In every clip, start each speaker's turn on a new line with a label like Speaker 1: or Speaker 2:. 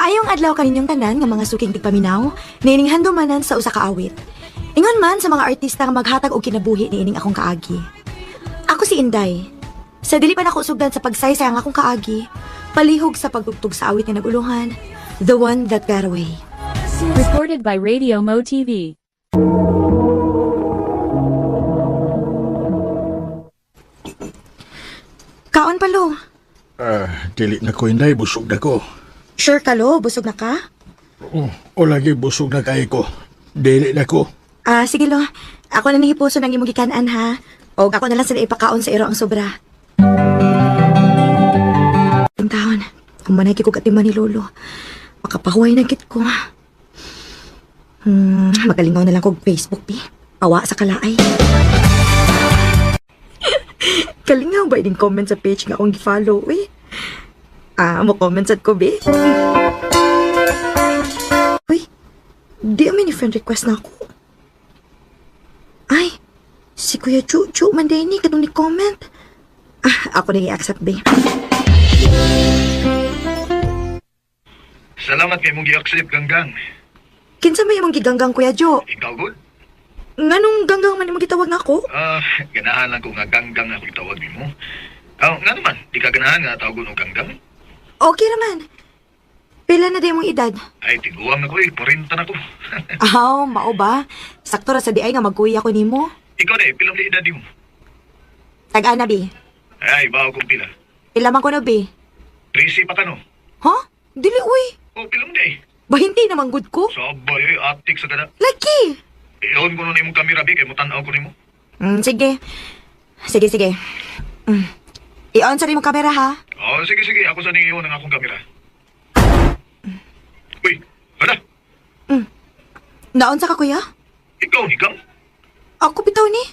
Speaker 1: Maayong adlaw kaninyong tanan nga mga suking tigpaminaw, niining handumanan sa usa ka awit. Ingon man sa mga artista nga maghatag og kinabuhi niining akong kaagi. Ako si Inday. Sa dili pa nako sugdan sa pagsaysay ang akong kaagi, palihog sa pagtugtog sa awit nga naguluhan, The One That Got Away.
Speaker 2: Recorded by Radio Mo TV.
Speaker 1: Kaon palo.
Speaker 3: Dili na ko Inday, busog na ko.
Speaker 1: Sure ka lo, busog na ka?
Speaker 3: O lagi busog na kay ko. Dili na ko.
Speaker 1: Sige lo. Ako na nihipuso ng imong gikanan ha. O ako na lang sila ipakaon sa iro ang sobra. Taon, humanay ko katiman ni Lolo. Makapahuay na kit ko. Magalingaw na lang kong Facebook, pi. Pawa sa kalaay. Kalingaw ba yung comment sa page nga akong i-follow, eh? Mo comment sa ko, be? Uy, di amin ni friend request na ako. Ay, si Kuya Chuchu man din ni katong ni comment. Ako na i-accept, be.
Speaker 4: Salamat kay mong gi-accept, Ganggang.
Speaker 1: Kinsa may imong giganggang, Kuya Jo?
Speaker 4: Ikaw good?
Speaker 1: Nganong ganggang man imong gitawag na ako?
Speaker 4: Ganahan lang ko nga Ganggang ako itawag mo. Nga naman, di ka ganahan nga tawag ng Ganggang?
Speaker 1: Okay naman. Pila na din mong edad?
Speaker 4: Ay, tiguang na ko 40 na ko.
Speaker 1: Mao ba? Sakto ra sa diay nga magkuya ko nimo.
Speaker 4: Ikaw na pilang di edad mo.
Speaker 1: Tag-ana, be.
Speaker 4: Ay, bawa kong pila.
Speaker 1: Pila man ko na, be.
Speaker 4: 13 pa ka no?
Speaker 1: Ha? Dili, uy.
Speaker 4: Pilang di.
Speaker 1: Bahinti naman good ko.
Speaker 4: Sabay, atik sa kada.
Speaker 1: Laki!
Speaker 4: Iyon ko nun imong kamera, be, kay mo tanaw ko nimo.
Speaker 1: Sige. Sige. I-on sa rin mong kamera, ha?
Speaker 4: Sige, ako sa ning iyon ang akong kamera. Uy, hala,
Speaker 1: Naon sa ka, kuya?
Speaker 4: ikaw ni Gang?
Speaker 1: Ako bitaw ni.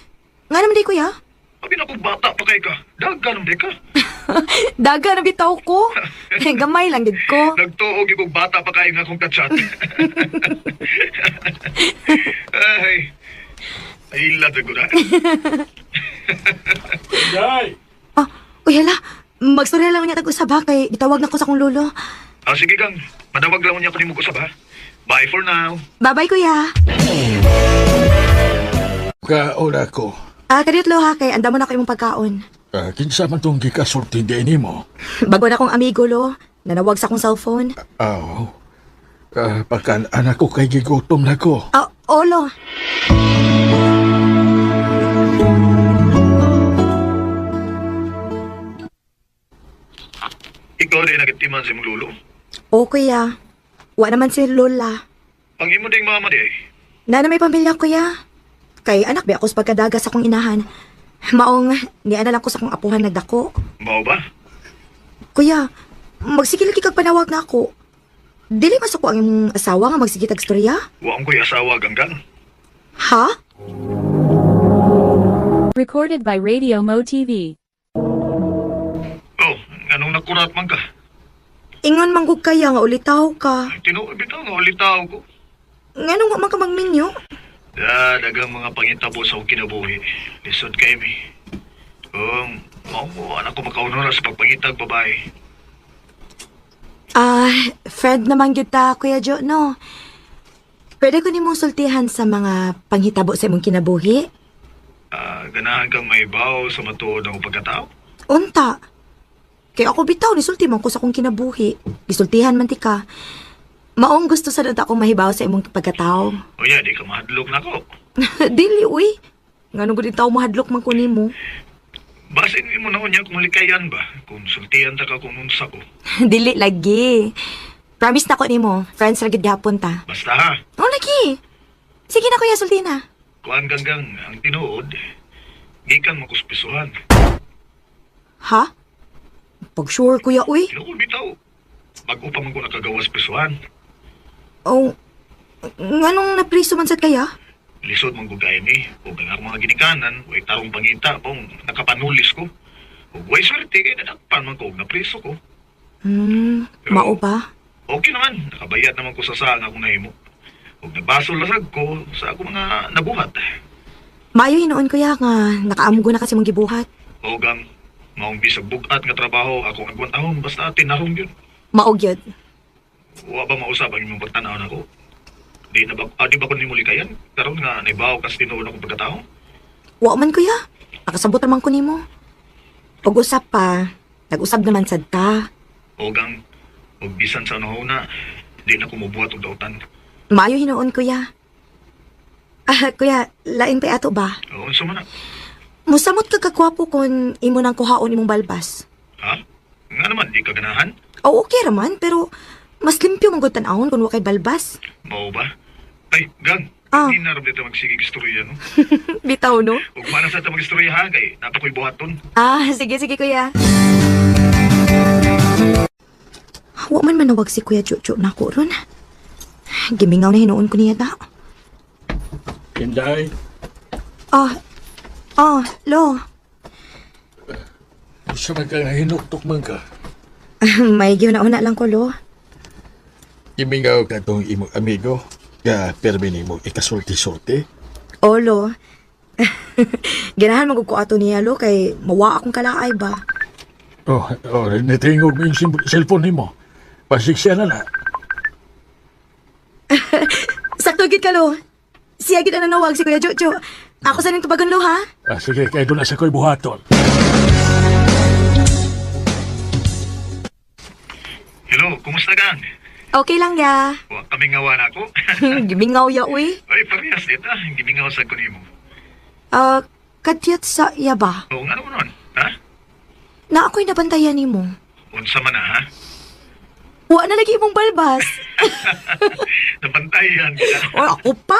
Speaker 1: Nga naman di, kuya.
Speaker 4: Abi na kong bata pa kay ka. Dagan di ka.
Speaker 1: Daga na bitaw ko. Gamay lang gid ko.
Speaker 4: Nagtuog yung bata pa kay nga akong kachat. Ay, ilat ko na.
Speaker 3: Inday!
Speaker 1: Uy, hala. Magstorya lang niya tag-usab ha, kay gitawag na ko sa kong lolo.
Speaker 4: Sige Gang, madawag lang niya ko ni mo kusab ha. Bye for now.
Speaker 1: Bye-bye, kuya.
Speaker 3: Kaon ako.
Speaker 1: Kadiyot lo ha, kay anda mo na ko imong pagkaon.
Speaker 3: Kinsa man tong gikasulti din mo.
Speaker 1: Bago na kong amigo lo, nanawag sa akong cellphone.
Speaker 3: Pagkan anak ko kay gigutom na ko.
Speaker 1: Olo.
Speaker 4: Ikaw din nagatiman si mong lulo.
Speaker 1: O, kuya. Wa naman si Lola.
Speaker 4: Ang imo ding mama di ay.
Speaker 1: Na may pamilya, kuya. Kay anak ba ako sa pagkadaga sa akong inahan. Maong, niana lang ko sa akong apuhan nagdako.
Speaker 4: Mao ba?
Speaker 1: Kuya, magsigil kag panawag na ako. Dili mas ako ang imong asawa nga magsigit og storya?
Speaker 4: Wa ko'y asawa Ganggang.
Speaker 1: Ha?
Speaker 2: Recorded by Radio Mo TV.
Speaker 4: Anong nakurat man ka?
Speaker 1: Ingon manggug kaya nga ulitaw ka.
Speaker 4: Tinuod bitaw nga ulitaw ko.
Speaker 1: Nganong wa man ka magminyo?
Speaker 4: Dagang mga pangitabo sa akong kinabuhi. Lisod kay mi. Mao anak ko makaunora sa pagpangitag babae.
Speaker 1: Friend naman kita, Kuya Jo, no? Pwede ko nimong sultihan sa mga panghitabo sa imong kinabuhi?
Speaker 4: Ganahan kang may baw sa matuod ng pagkatao?
Speaker 1: Unta. Kaya ako bitaw, nisulti man ko sa akong kinabuhi. Gisultihan man ti ka. Maong gusto sa data akong mahibaw sa imong pagkatao.
Speaker 4: Di ka mahadlok na ko.
Speaker 1: Dili, uy. Nga nung tao mahadlok man ko nimo.
Speaker 4: Basin mo na niya kung likayan ba? Kung sultihan ta ka kung unsa ko.
Speaker 1: Dili lagi. Promise na ko nimo, friends ra gid gapon ta.
Speaker 4: Basta ha.
Speaker 1: Lagi. Sige na kuya, sulti na.
Speaker 4: Kuan Ganggang, ang tinuod, gikan mo kuspisuhan.
Speaker 1: Ha? Pag sure kuya, uy.
Speaker 4: Tinuod bitaw. Bago pa man ko nakagawas pisuhan.
Speaker 1: Oh, nganong napriso man sad kaya?
Speaker 4: Lisod man ko kay mi. Huwag ang akong mga ginikanan, huwag tarong pangita pong nakapanulis ko. Huwag way swerte kay nadakpan man ko, huwag napriso ko.
Speaker 1: Mao ba?
Speaker 4: Okay naman, nakabayad naman ko sa saan akong nahimo. Huwag nagbasol lasag ko sa akong mga nabuhat.
Speaker 1: Maayo hinoon kuya nga nakaamgo na kasi mong gibuhat.
Speaker 4: O Gang, maong bisag bugat nga trabaho, akong agwantahon, basta tinahong yun.
Speaker 1: Mao gyud.
Speaker 4: Wa ba mausap ang imong pagtanaw nako? Di ba ko nimuli kayan? Karon nga naibaw kas tinuod akong pagkatao?
Speaker 1: Wa man kuya. Nakasabot naman ko nimo. Pag-usap pa, nag-usap naman sad ta.
Speaker 4: Ogang, og bisan sa una, di na ko mubuhat og dautan.
Speaker 1: Maayo hinuon kuya. Kuya, lain pa ato ba?
Speaker 4: Oo, unsa man na?
Speaker 1: Musamot ka kagwapo kung imo nang kuhaon imong balbas.
Speaker 4: Ha? Nga naman, di ka ganahan?
Speaker 1: O okay raman, pero mas limpyo mong tan-awon kung wakay balbas.
Speaker 4: Mao ba? Ay, gang, hindi na rin dito magsigig istorya, no?
Speaker 1: Bitaw, no?
Speaker 4: Ug mana sa ta mag-istorya ha, kay napakoy buhaton.
Speaker 1: Sige, kuya. Wa man manawag si Kuya Jojo na ko ron. Gimingaw na hinuon ko niya da.
Speaker 3: Inday,
Speaker 1: Lo.
Speaker 3: gusto man ka nga hinuktok man ka.
Speaker 1: May giuna-una lang ko, Lo.
Speaker 3: Imingaw ka tong imong amigo. Nga, permi ni mo ikasulti-sulti.
Speaker 1: Lo. Ganahan magugko ato niya, Lo, kay mawa akong kalaay ba.
Speaker 3: Nitingog mo yung cellphone ni mo. Pasiksya na na.
Speaker 1: Sakto gid ka, Lo. Siya gid na nanawag si Kuya Jojo. Ako sa ning tubagon, Lo, ha?
Speaker 3: Sige, kaya doon na sa ko'y buhaton.
Speaker 4: Hello, kumusta gang?
Speaker 1: Okay lang, ya.
Speaker 4: Wa kami ngawa na ako.
Speaker 1: Gimingaw ya, uy.
Speaker 4: Ay, parehas dito. Hindi mingaw sa kunimo.
Speaker 1: Kadyat sa iya ba?
Speaker 4: Oo, nga naman nun. Ha?
Speaker 1: Na ako'y nabantayan ni mo.
Speaker 4: Unsa man na, ha?
Speaker 1: Wa na lagi imong balbas.
Speaker 4: Nabantayan ka.
Speaker 1: Ako pa.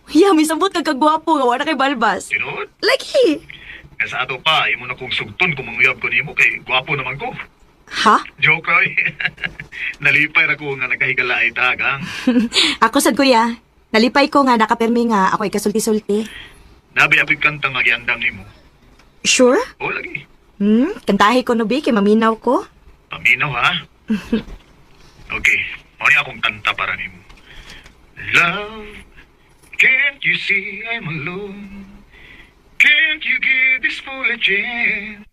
Speaker 1: Ya, may sabot kag kagwapo nga wala kay balbas.
Speaker 4: Tinood?
Speaker 1: Lagi.
Speaker 4: Nga sa ato pa, imo na kong sugton kung manguyab ko nimo kay gwapo naman ko.
Speaker 1: Ha?
Speaker 4: Joke, oy. Nalipay ra ko nga nagkahigala ay tagang.
Speaker 1: Ako sad kuya. Nalipay ko nga nakapermi nga ako ay kasulti-sulti.
Speaker 4: Nabi apig kantang nga giandam nimo.
Speaker 1: Sure?
Speaker 4: O lagi.
Speaker 1: Kantahi ko no bi kay maminaw ko.
Speaker 4: Paminaw, ha? Okay. Mao ni akong kanta para nimo. Love, can't you see I'm alone? Can't you give this fool a chance?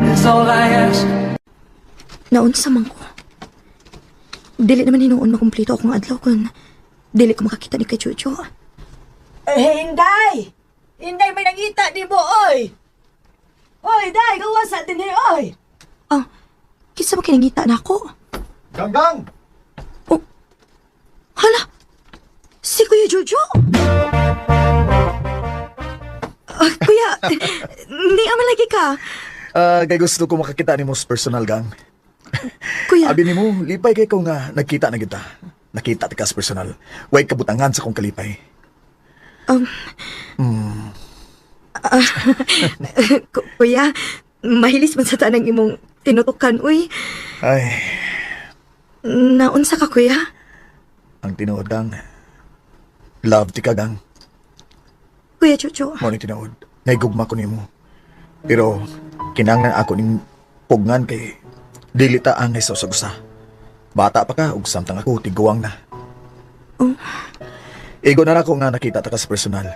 Speaker 5: That's all I ask.
Speaker 1: Naunsa man ko. Dili naman hinuon makumpleto akong adlaw kung dili ko makakita ni kay Jojo.
Speaker 6: Hinday! Hinday, may nangita di mo, oy! Oy, day, kawasa din oy!
Speaker 1: Kisa ba kinangita na ako?
Speaker 3: Ganggang!
Speaker 1: Hala! Si Kuya Jojo! Kuya, hindi aman lagi ka.
Speaker 7: Kay gusto ko makakita ni mo sa personal gang.
Speaker 1: Kuya,
Speaker 7: Abi ni mo, lipay kay ko nga nagkita na kita. Nakita ti ka sa personal. Way kabutangan sa kong kalipay.
Speaker 1: Kuya, mahilis man sa tanang imong tinutukan, uy.
Speaker 7: Ay,
Speaker 1: Naunsa ka, kuya?
Speaker 7: ang tinuod gang. Love ti ka gang.
Speaker 1: Kuya Jojo,
Speaker 7: Mo ni tinuod. Naigugma ko nimo. Pero kinanglan ako ning pugngan kay dili ta ang sa gusa. Bata pa ka ug samtang ako tiguang na. Igo na ako nga nakita ta ka sa personal.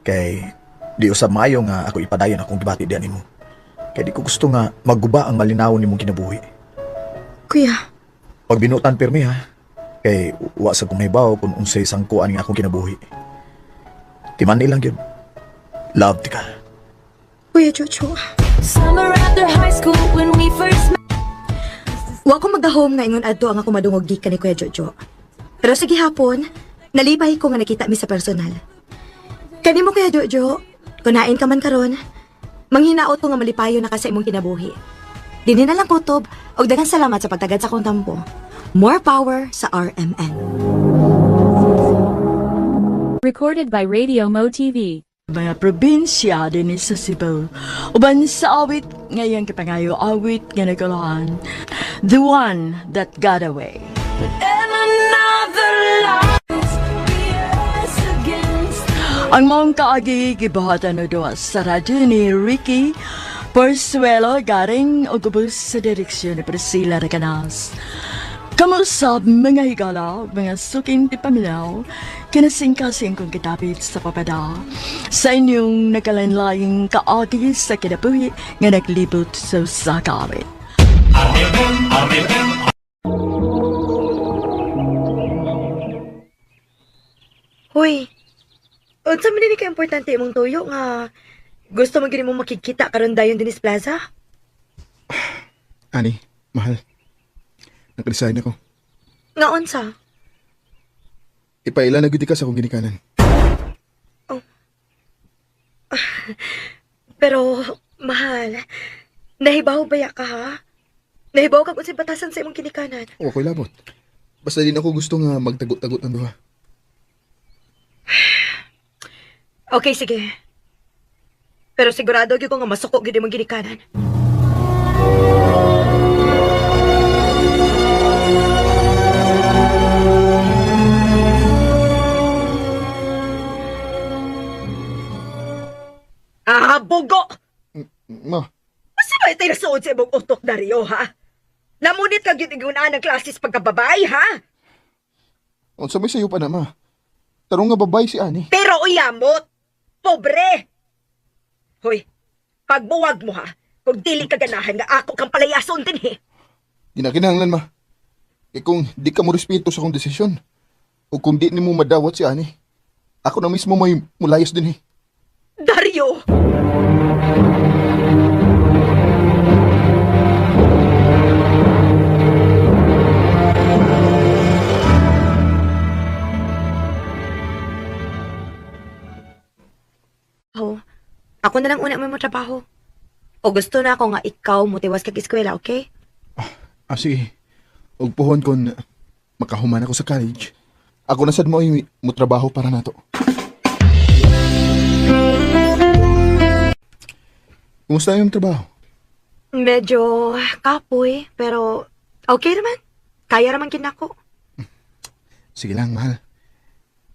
Speaker 7: Kay di usab maayo nga ako ipadayon akong gibati diyan nimo. Kay di ko gusto nga magguba ang malinawon nimong kinabuhi.
Speaker 1: kuya,
Speaker 7: Pag binutan pirmi ha. Kay wa sa kumaybaw kung unsay sangkuan nga akong kinabuhi. Timan nilang yun. Love ti ka.
Speaker 1: Kuya Jojo.
Speaker 8: Summer after high school when we first met.
Speaker 1: Wa ko magahom nga ingon adto ang ako madungog gikan ni Kuya Jojo. Pero sige hapon, nalipay ko nga nakita mi sa personal. Kani mo Kuya Jojo, kunain ka man karon, manghinaot ko nga malipayo na ka sa imong kinabuhi. Dili na lang kutob, og daghang salamat sa pagtagad sa akong tampo. More power sa RMN.
Speaker 2: Recorded by Radio Mo TV.
Speaker 6: Mga probinsya din sa Cebu. Uban sa awit, ngayon kapangayo awit nga nagkalahan. The one that got away.
Speaker 8: And another life yes against.
Speaker 6: Ang mong kaagi gibahatan na doon sa radyo ni Ricky Porsuelo garing o gubos sa direksyon ni Priscilla Recanas. Kamusab mga higala, mga suking di paminaw, kinasing-kasing kong kitapit sa papada sa inyong nakalanlaying kaagi sa kinabuhi nga naglibot sa sakawit.
Speaker 1: Hoy, unsa man din ka importante imong tuyo nga gusto mo gini mo makikita karon dayon din sa plaza?
Speaker 9: Ani, mahal. Nag-resign ako.
Speaker 1: Nga unsa?
Speaker 9: Ipaila na gudi ka sa akong ginikanan.
Speaker 1: Pero mahal, nahibaw baya ka ha? Nahibaw ka kung sa batasan sa imong kinikanan.
Speaker 9: O, ako'y labot. Basta din ako gusto nga magtagot-tagot ng duha.
Speaker 1: Okay, sige. Pero sigurado gyud ko nga masuko gyud imong ginikanan. Ah, bugo!
Speaker 9: Ma,
Speaker 1: Masa ba ito'y nasuod sa imong utok, Dario, ha? Namunit ka gyud igunaan ng klases pagkababay, ha?
Speaker 9: unsa may sayo pa na, ma? Tarong nga babay si Ani.
Speaker 1: Pero uyamot! Pobre! Hoy, pagbuwag mo, ha? Kung dili ka ganahan nga ako kang palayason din, he.
Speaker 9: Di na kinahanglan, ma. Kung di ka mo respeto sa akong desisyon, o kung di ni mo madawat si Ani, ako na mismo may mulayas din
Speaker 1: Dario! Oh, ako na lang una mo trabaho. O gusto na ako nga ikaw motiwas kag eskwela, okay?
Speaker 9: Sige. Og puhon kon makahuman ako sa college. Ako na sad mo ay mo trabaho para nato. Kumusta yung trabaho?
Speaker 1: Medyo kapoy, pero okay naman. Kaya naman kinako.
Speaker 9: Sige lang, mahal.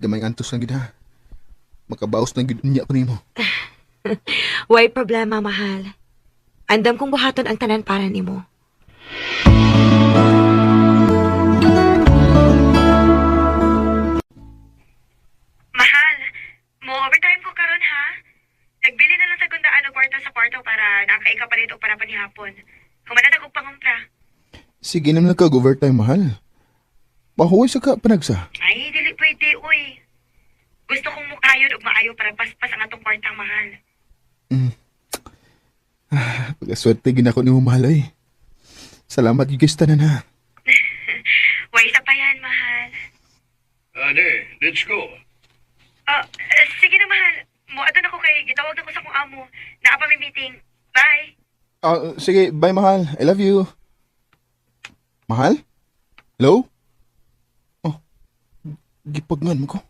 Speaker 9: Gamay antos lang gid ha. Makabaos na gid niya ko nimo.
Speaker 1: Way problema, mahal. Andam kong buhaton ang tanan para nimo. Mahal, mo overtime ko karon ha. Nagbili na lang sa gundaan og kwarto sa kwarto para nakaika pa dito para panihapon. Humanatag og pangumpra.
Speaker 9: Sige na nagka-overtime, mahal. Pahuway sa ka panagsa.
Speaker 1: Ay, dili pwede, uy. Gusto kong mukayod og maayo para paspas ang atong kwartang mahal.
Speaker 9: Pagkaswerte ginako ni mo, mahal ay. Salamat yung guys tanan ha.
Speaker 1: Way sa pa yan, mahal.
Speaker 4: Ane, let's go.
Speaker 1: Sige na, mahal. Muadto na ko kay gitawag na ko sa akong amo. Naa pa may meeting. Bye.
Speaker 9: Sige, bye mahal. I love you. Mahal? Hello? Oh, gipagnan mo ko.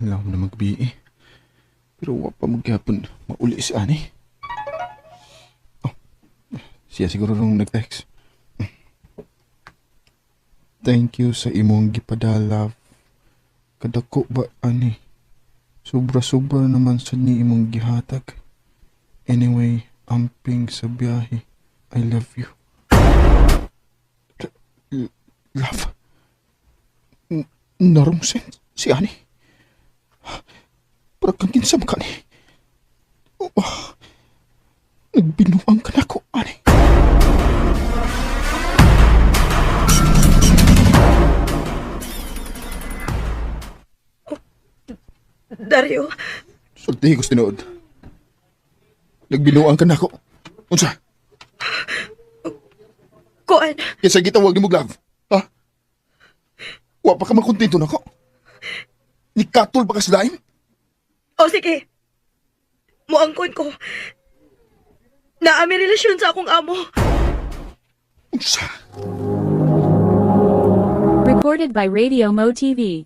Speaker 9: Alam na magbii. Pero wa pa magyapon mauli si Ani. Oh, siya siguro nung nag-text. Thank you sa imong gipadala. Kadako ba, Ani? Sobra-sobra naman sa ni imong gihatag. Anyway, amping sa biyahe. I love you. Love? Narong sense si Ani. Para kang kinsam ka ni. Nagbinuang ka na ko, Ani.
Speaker 1: Dario,
Speaker 9: Sulti ko tinuod. Nagbinuang ka na ko. Unsa?
Speaker 1: kuan.
Speaker 9: Kesa gitawag ni mo glove. Ha? Wa pa ka makontento na ko. Nikatol pa ka sa daim?
Speaker 1: O sige. Muangkon ko. Naami relasyon sa akong amo.
Speaker 9: Unsa?
Speaker 2: Recorded by Radio Mo TV.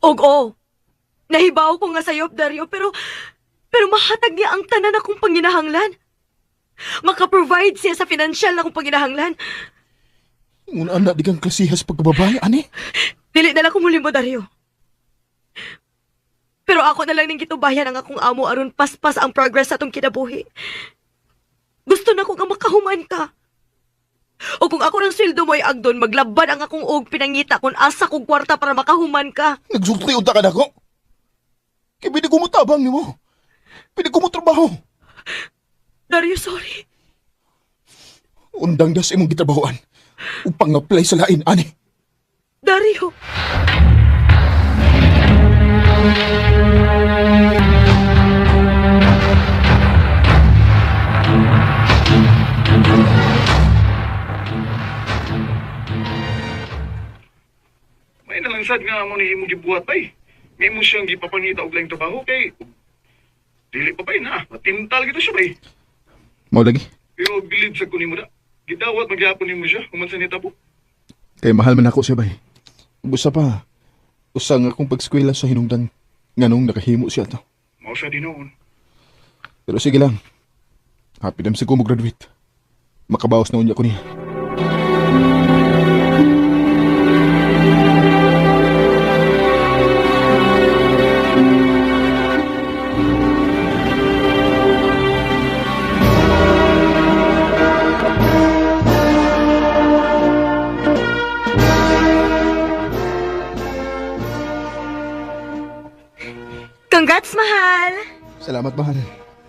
Speaker 1: Og nahibaw ko nga sayop, Dario, pero mahatag niya ang tanan akong panginahanglan. Maka-provide siya sa financial na akong panginahanglan.
Speaker 9: Una anak di kang klasihas pagkababay, Ani?
Speaker 1: Dili na lang kumuli mo, Dario. Pero ako na lang ning gitubayan ang akong amo aron paspas ang progress sa atong kinabuhi. makahuman ka. O kung ako ng sweldo mo ay agdon, maglaban ang akong og pinangita kung asa kong kwarta para makahuman ka.
Speaker 9: Nagsulti unta ka na ko. Kaya pwede ko mo tabang ni mo. Pwede ko mo trabaho.
Speaker 1: Dario, sorry.
Speaker 9: Undang das imong gitrabahoan. Upang apply sa lain, ani.
Speaker 1: Dario.
Speaker 4: May nalangsad nga mo ni imong gibuhat bay. May mo siyang gipapangita og laing trabaho kay dili pa bay na. Matintal gito siya bay.
Speaker 9: Mau lagi.
Speaker 4: Pero bilib sa kunin mo da. Gidawat magyapon nimo siya human sa nitabo.
Speaker 9: Kay mahal man ako siya bay. Busa pa. Usang akong pagskwela sa hinungdan. Nganong nakahimo siya to.
Speaker 4: Mao siya din noon.
Speaker 9: Pero sige lang. Happy naman siguro mo-graduate. Makabawas na unya ko niya.
Speaker 1: Congrats, mahal.
Speaker 9: Salamat, mahal.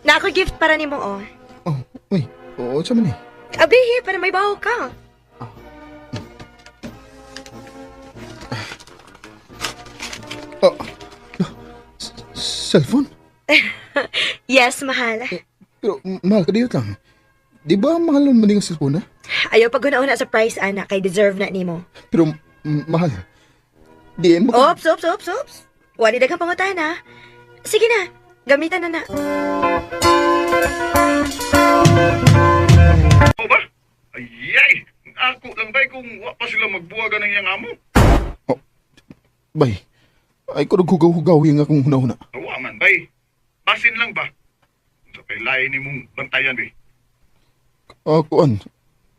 Speaker 1: Na ako gift para nimo, oh.
Speaker 9: Oh, uy. Oo, sa man eh.
Speaker 1: Abihi, para may baho ka.
Speaker 9: Oh, cellphone?
Speaker 1: Yes, mahal.
Speaker 9: Pero mahal ka dito lang. Di ba mahal naman yung cellphone na?
Speaker 1: Ayaw pag una sa price, anak, kay deserve na nimo.
Speaker 9: Pero mahal. Di mo ka...
Speaker 1: Ops. Wali daghang pangutana. Sige na, gamitan na.
Speaker 4: O ba? Ayay! Ako lang bay kung wa pa sila magbuwagan ng iyang amo.
Speaker 9: Oh, bay. Ay ko naghugaw-hugaw yung akong huna-huna.
Speaker 4: Awa man bay. Basin lang ba? Sa kay lain ni mong bantayan bay.
Speaker 9: Kuan.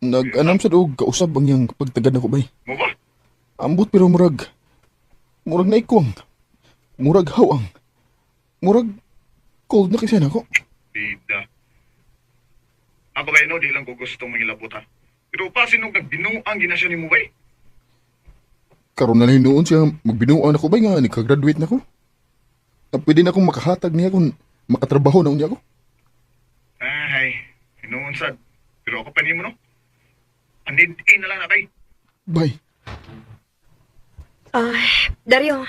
Speaker 9: Nag-anam sa doog, kausap ang yung pagtagad ako bay.
Speaker 4: Mo ba?
Speaker 9: Ambot pero murag na ikwang. Murag hawang. Murag cold na kasi ako.
Speaker 4: Bida. Ako bay no, di lang ko gustong mangilabot ha. Pero pa sinog nagbinuang ginasya ni mo bay?
Speaker 9: Karon na lang noon siya magbinuan ako bay nga nagka-graduate na ako. Na pwede na akong makahatag niya kung makatrabaho na niya ako.
Speaker 4: Ay, hinuon sad. Pero ako pa nimo no? Anid-in na lang na kay.
Speaker 9: Bay.
Speaker 1: Dario,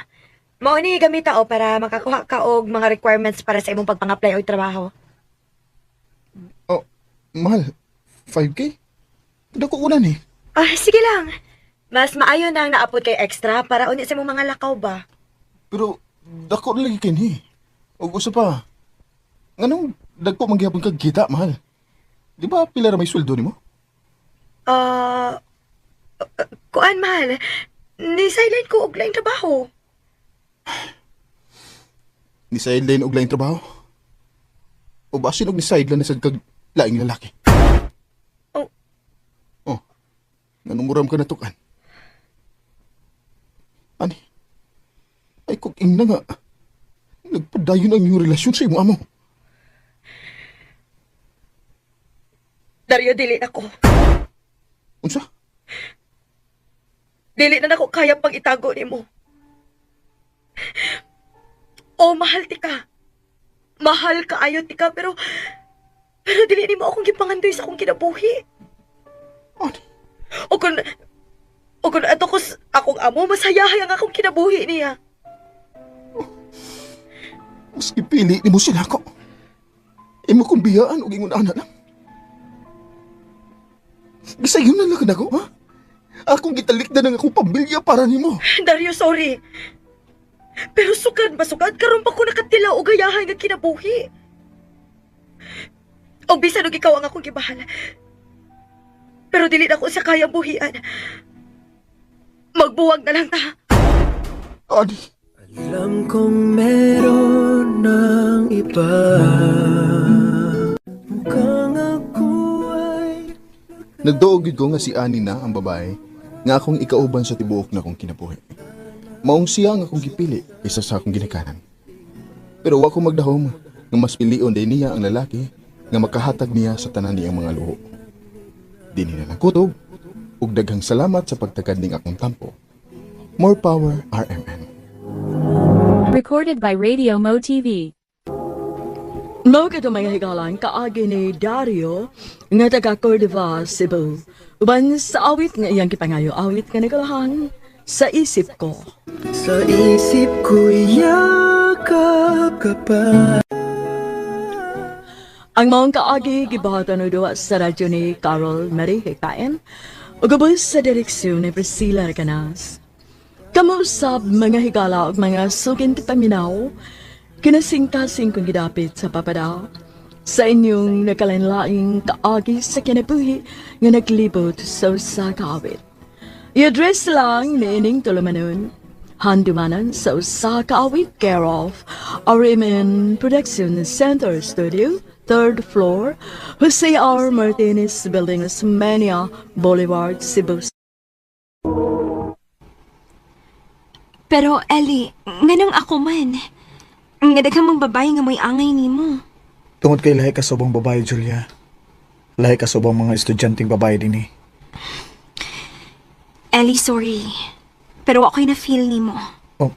Speaker 1: mao ni gamita o para makakuha ka og mga requirements para sa imong pagpang-apply og trabaho.
Speaker 9: Oh, mahal. 5K? Dako unan eh.
Speaker 1: Sige lang. Mas maayo na ang naapod kay extra para unya sa imong mga lakaw ba?
Speaker 9: Pero dako na lagi kini. O gusto pa. Nganong dagko manggihapon kag kita, mahal? Di ba pila ra may sweldo nimo?
Speaker 1: Kuan, mahal. Ni-silent ko og laing trabaho.
Speaker 9: Ni sideline og laing trabaho? O ba sinog ni sideline na sad kag laing lalaki?
Speaker 1: Oh.
Speaker 9: Oh. Nanumuram ka na tukan. Ani? Ay kung ingna nga. Nagpadayon ang iyong relasyon sa imo amo.
Speaker 1: Dario, dili na ko.
Speaker 9: Unsa?
Speaker 1: Dili na nako kaya pang itago nimo. Oh, mahal tika. Mahal ka ayo tika pero dili nimo akong gipangandoy sa akong kinabuhi.
Speaker 9: Ani?
Speaker 1: O kung ato ko akong amo masayahay ang akong kinabuhi niya.
Speaker 9: Maski pili ni mo sila ko. Imo kong biyaan o ingon ana lang. Gisayon na lang ako, ha? Akong gitalikdan ng akong pamilya para nimo.
Speaker 1: Dario, sorry. Pero sugad karon pa ko nakatilaw o gayahay nga kinabuhi. O bisan og ikaw ang akong gibahala. Pero dili na ko sa kayang buhian. Magbuwag na lang ta.
Speaker 9: Ani?
Speaker 5: Alam kong meron ng iba. Mukhang ako ay
Speaker 9: Nagdoog ko nga si Ani na ang babae nga akong ikauban sa tibuok na akong kinabuhi. Maong siya nga akong gipili kaysa sa akong ginikanan. Pero wa ko magdahom nga mas pilion din niya ang lalaki nga makahatag niya sa tanan niyang mga luho. din na kutob, ug daghang salamat sa pagtagad ning akong tampo. More power, RMN.
Speaker 2: Recorded by Radio Mo TV.
Speaker 6: Mao ka mga higalan kaagi ni Dario nga taga Cordova, Cebu. Uban sa awit nga iyang kipangayo, awit nga nagalahan sa isip ko.
Speaker 5: Sa isip ko'y yakap ka pa.
Speaker 6: Ang maong kaagi gibahatan no duwa sa radyo ni Carol Marie Hikain ug ubos sa direksyon ni Priscilla Recanas. Kamusab mga higala ug mga sugin ti paminaw, kinasingkasing kong gidapit sa papadaw sa inyong nakalanlaing kaagi sa kinabuhi nga naglibot sa usa ka awit. I-address lang ni ining tulumanon, handumanan sa usa ka awit care of RMN Production Center Studio, 3rd floor, Jose R. Martinez Building, Osmeña Boulevard, Cebu.
Speaker 8: Pero, Ellie, nganong ako man. Nga daghang mong babae nga may angay nimo.
Speaker 7: Tungod kay lahi ka subang babae, Julia. Lahi ka subang mga estudyanteng babae din eh.
Speaker 8: Ellie, sorry. Pero ako'y na-feel nimo.
Speaker 7: Oh,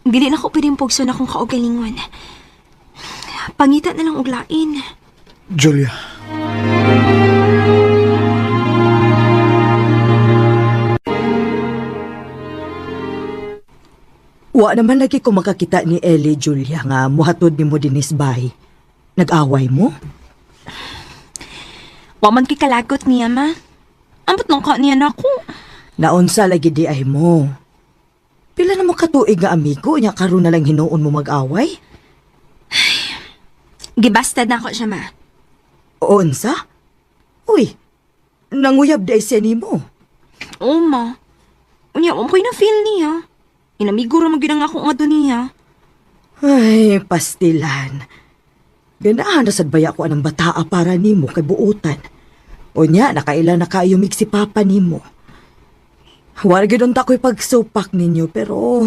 Speaker 8: Dili na ko pwedeng na akong kaugalingon. Pangita na lang uglain.
Speaker 7: Julia.
Speaker 1: Wa naman lagi ko makakita ni Ellie, Julia, nga muhatod ni mo dinis bay. Nag-away mo?
Speaker 8: Wa man kikalagot niya, ma. Ambot nang ka niya na ako.
Speaker 1: Naunsa lagi di ay mo. Pila na mo katuig nga amigo, nya karon na lang hinuon mo mag-away?
Speaker 8: Gibastad na ako siya, ma.
Speaker 1: Unsa? Uy, nanguyab di siya ni mo.
Speaker 8: Oo, ma. Unya, ako'y na-feel niya. Inamigo ra magyud ako nga doon niya.
Speaker 1: Ay, pastilan. Ganahan na sad baya ko anang bataa para nimo kay buutan. Unya, nakaila na kayo si papa nimo. Wala gid tako'y pagsupak ninyo, pero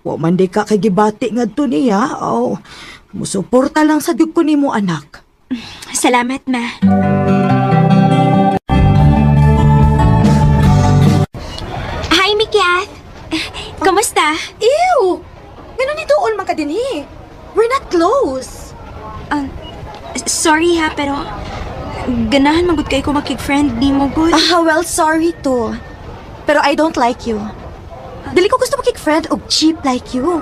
Speaker 1: wa man di ka kay gibati ngadto niya. Oh, musuporta lang sa dyug ko nimo, anak.
Speaker 8: Salamat, ma. Hi, Mikiat. Kamusta?
Speaker 1: Ew! Ganun ni doon man ka dinhi. We're not close.
Speaker 8: Sorry ha, pero ganahan magud kay ko makig-friend ni mo, good.
Speaker 1: Well, sorry to. Pero I don't like you. Dili ko gusto makik-friend og cheap like you.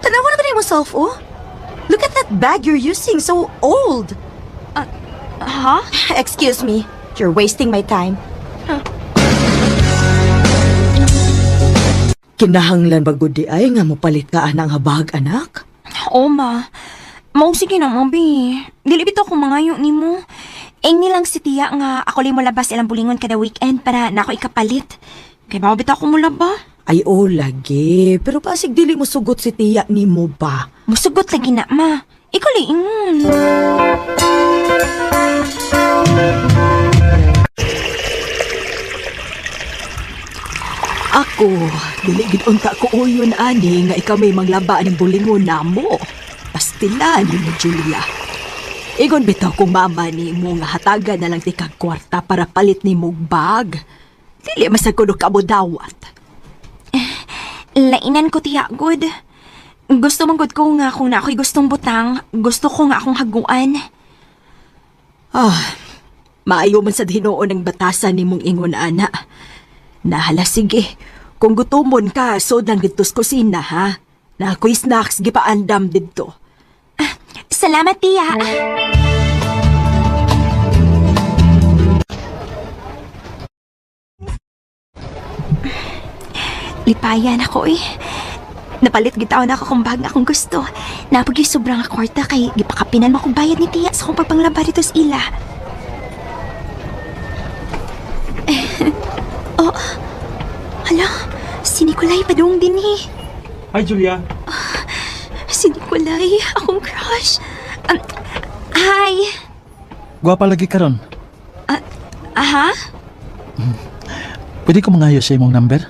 Speaker 1: Tanawa na ba mo self, oh? Look at that bag you're using, so old.
Speaker 8: Ha?
Speaker 1: Excuse me, you're wasting my time. Kinahanglan ba gud di ay nga mopalit ka anang habag, anak?
Speaker 8: Oo, ma. Mao sige na, mabi. Dili bitaw ko mangayo nimo. Ing nilang si tiya nga ako li mo labas ilang bulingon kada weekend para na ako ikapalit. Kay mao bitaw ko mo laba.
Speaker 1: Ay, lagi. Pero pasig dili mo sugot si tiya ni mo ba?
Speaker 8: Musugot lagi na, ma. Ikaw liingon.
Speaker 6: Ako, dili gid unta ko uyon ani nga ikaw may manglaba ning bulingon namo. Pastilan ni mo, Julia. Igon bitaw kung mama ni mo nga hatagan na lang ti kag kwarta para palit ni mo bag. Dili masagudo ka mo dawat.
Speaker 8: Lainan ko tiya, good. Gusto mong good ko nga kung na ako'y gustong butang, gusto ko nga akong haguan.
Speaker 6: Maayo man sa hinuon ng batasan ni mong ingon, ana. Nahala, sige. Kung gutumon ka, so nang gitus kusina, ha? Na ako'y snacks, gipaandam dito.
Speaker 8: Salamat, tiya. Lipayan ako eh. Napalit gitaw na ako kung bag na akong gusto. Napag yung sobrang kwarta kay gipakapinan mo akong bayad ni tiya sa kong pagpanglaba dito sa ila. Oh, hala, si Nicolay padung din eh.
Speaker 10: Hi, Julia.
Speaker 8: Si Nicolay, akong crush. Hi.
Speaker 10: Gwapa lagi ka ron.
Speaker 8: Aha?
Speaker 10: Pwede ko mangayo sa imong number?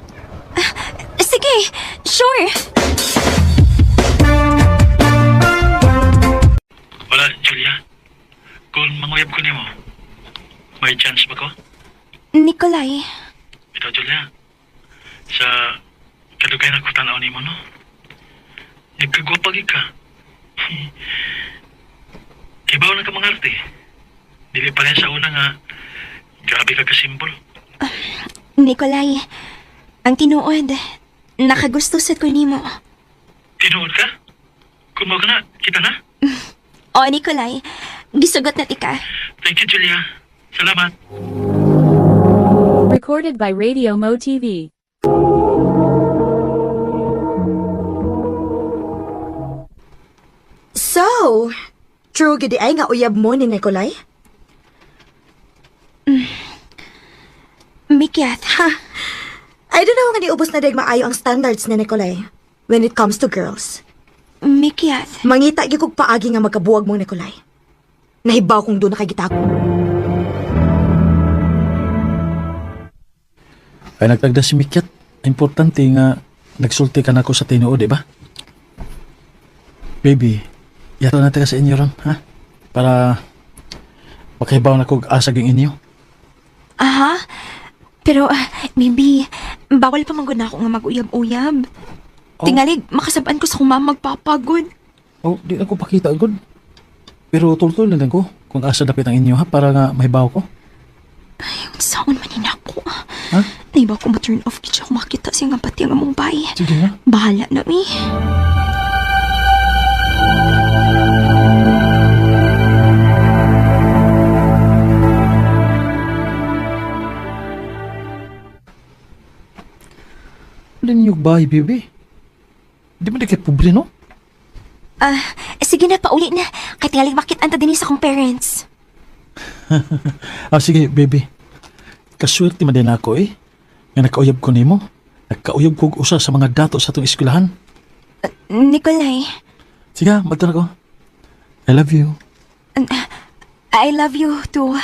Speaker 8: Sige, sure.
Speaker 4: Wala, Julia. Kung manguyab ko nimo, May chance ba ko?
Speaker 8: Nikolay,
Speaker 4: Ito, Julia. Sa kadugay na ko tanaw ni mo, no? Nagkagwapag ka. Ibaw na ka mga arte. Dili pa rin sa una nga, grabe ka kasimbol.
Speaker 8: Nikolay, ang tinuod, nakagusto sa ko nimo.
Speaker 4: Tinuod ka? Kung mo ka na, kita na?
Speaker 8: O, Nikolay, gisugot na tika.
Speaker 4: Thank you, Julia. Salamat.
Speaker 2: Recorded by Radio Mo TV.
Speaker 1: So, true gidi ay nga uyab mo ni Nikolay?
Speaker 8: Mikyat,
Speaker 1: I don't know nga niubos na dahil maayo ang standards ni Nikolay when it comes to girls.
Speaker 8: Mikyat.
Speaker 1: Mangita gyud kog paagi nga magkabuwag mong Nikolay. Nahibaw kung doon nakagita ko.
Speaker 10: Ay nagtagda si Mikyat. Importante nga nagsulti ka na ako sa tinuod, di ba? Baby, yato natin ka sa inyo ron, ha? Para makahibaw na kog asag yung inyo.
Speaker 8: Aha, pero maybe, bawal pa manggod na ako nga mag-uyab-uyab. Tingalig, makasabaan ko sa kung magpapagod.
Speaker 10: Oh, di ako pakita agad. Pero tultul na lang ko kung asa dapit ang inyo, ha? Para nga mahibaw ko.
Speaker 8: Ay, saan manin ako?
Speaker 10: Ha?
Speaker 8: Naiba ko ma-turn off kitsa ako makita siya nga pati ang among bay.
Speaker 10: Sige nga.
Speaker 8: Bahala na, mi.
Speaker 10: Ano niyo bahay, baby? Di mo na kayo pobre, no?
Speaker 8: Sige na, pauli na. Kahit tingalig makitaan ta din sa kong parents.
Speaker 10: Sige, baby. Kaswerte man din ako, eh. Nga nakauyab ko nimo. Nagkauyab ko og usa sa mga dato sa itong eskwelahan.
Speaker 8: Nikolay,
Speaker 10: Sige, magtan ako. I love you.
Speaker 8: I love you too.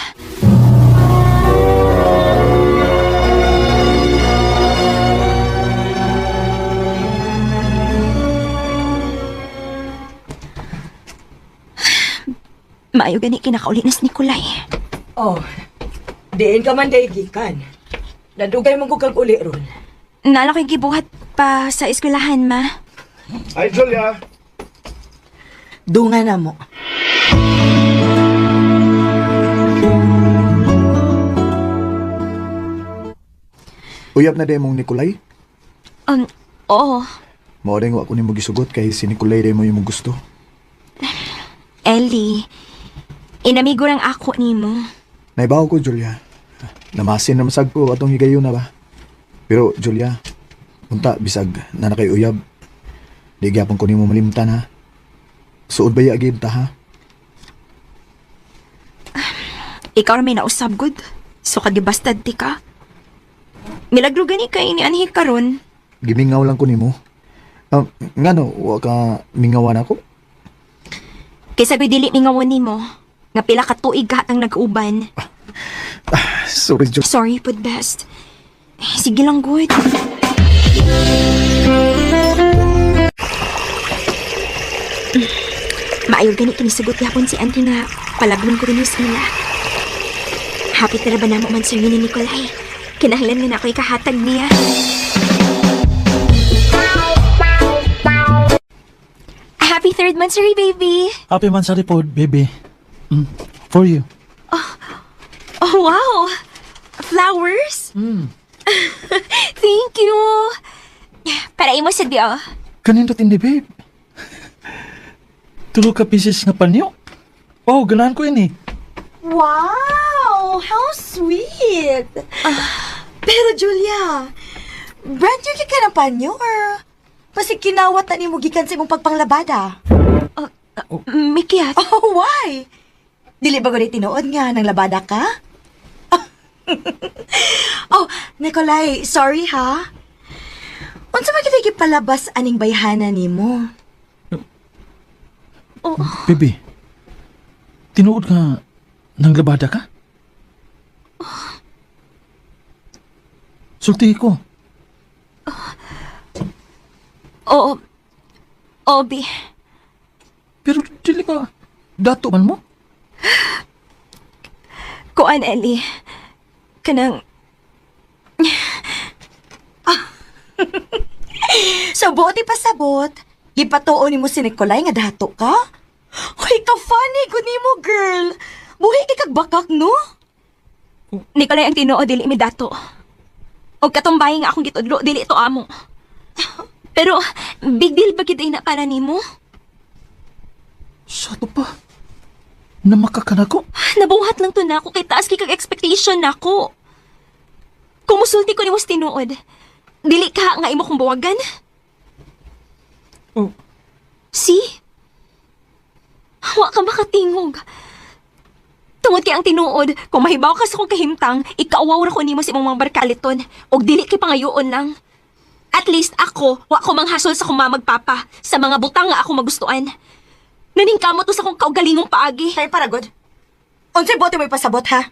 Speaker 8: Maayo gani kinakauli na si Nikolay.
Speaker 1: Oh, diin ka man daigikan. Nadugay mong kag uli ron.
Speaker 8: Nala ko'y gibuhat pa sa eskwelahan, ma.
Speaker 3: Ay, Julia!
Speaker 1: Dunga na mo.
Speaker 7: Uyab na day mong Nikolay.
Speaker 8: Oo.
Speaker 7: Mao rin wa ko nimo gisugot kay si Nikolay day mo yung gusto.
Speaker 8: Ellie, inamigo lang ako nimo.
Speaker 7: Naibaw ko, Julia. Namasin na masag ko atong higayon na ba? Pero, Julia, unta, bisag na nakayuyab. Di gyapon ko nimo malimtan, ha? Suod ba agib ta, ha?
Speaker 8: Ikaw na may nausab, good. So kagibastad ti ka. Milagro gani kay ni anhi karon.
Speaker 7: Gimingaw lang ko nimo. Nga no, wa ka mingawan ako?
Speaker 8: Kaysa ko'y dili mingawon nimo. Nga pila ka tuig ka ang nag-uban.
Speaker 7: Sorry, Julia.
Speaker 8: Sorry, pud best. Sige lang, good. Maayo gani kinisugot yapon si auntie nga palablon ko din sila. Happy tara ba namo man sa'yo ni Nikolay? Kinahanglan nga na ako'y kahatag niya. Happy 3rd monthsary, baby!
Speaker 10: Happy Mansari po, baby. For you.
Speaker 8: Oh, wow! Flowers? Thank you! Para imo sa diyo.
Speaker 10: Kanindot hindi, babe. Tulog ka pieces nga panyo. Oh, ganahan ko yun eh.
Speaker 1: Wow! How sweet! Pero Julia, brand new ka ng panyo or basi kinawat na ni mo gikan sa imong pagpanglabada?
Speaker 8: Mikyat.
Speaker 1: Oh, why? Dili ba ko tinuod nga nang labada ka? Oh, Nikolay, sorry ha. Unsa man kita gipalabas aning bayhana nimo?
Speaker 10: Baby, tinuod nga nang labada ka? Sulti ko.
Speaker 8: Oo. Obi.
Speaker 10: Pero dili ka dato man mo?
Speaker 8: Kuan, Ellie. Kanang...
Speaker 1: Sabot ipasabot. Gipatuon nimo si Nicolay nga dato ka? Uy, ka-funny ko nimo, girl. Buhi kay kag bakak, no?
Speaker 8: Nikolay ang tinuod, dili mi dato. O katumbay nga akong gitudlo, dili ito amo. Pero, big deal ba kita na para nimo?
Speaker 10: Sa to pa? Namakaka ko?
Speaker 8: Nabuhat lang to na ako kay taas kay kag expectation na ako. Kung musulti ko ni mo sa tinuod, dili ka nga imo kong buwagan?
Speaker 10: Oh.
Speaker 8: See? Wa ka makatingog. Tungod kay ang tinuod, kung mahibaw ka sa kong kahimtang, ikaawaw ra ko nimo sa imong mga barkaliton, og dili kay pangayoon lang. At least ako, wa ko manghasol sa kong magpapa, sa mga butang nga ako magustuhan. Naningkamot to sa kong kaugalingong paagi.
Speaker 1: Tay paragod. Unsay bote mo ipasabot, ha?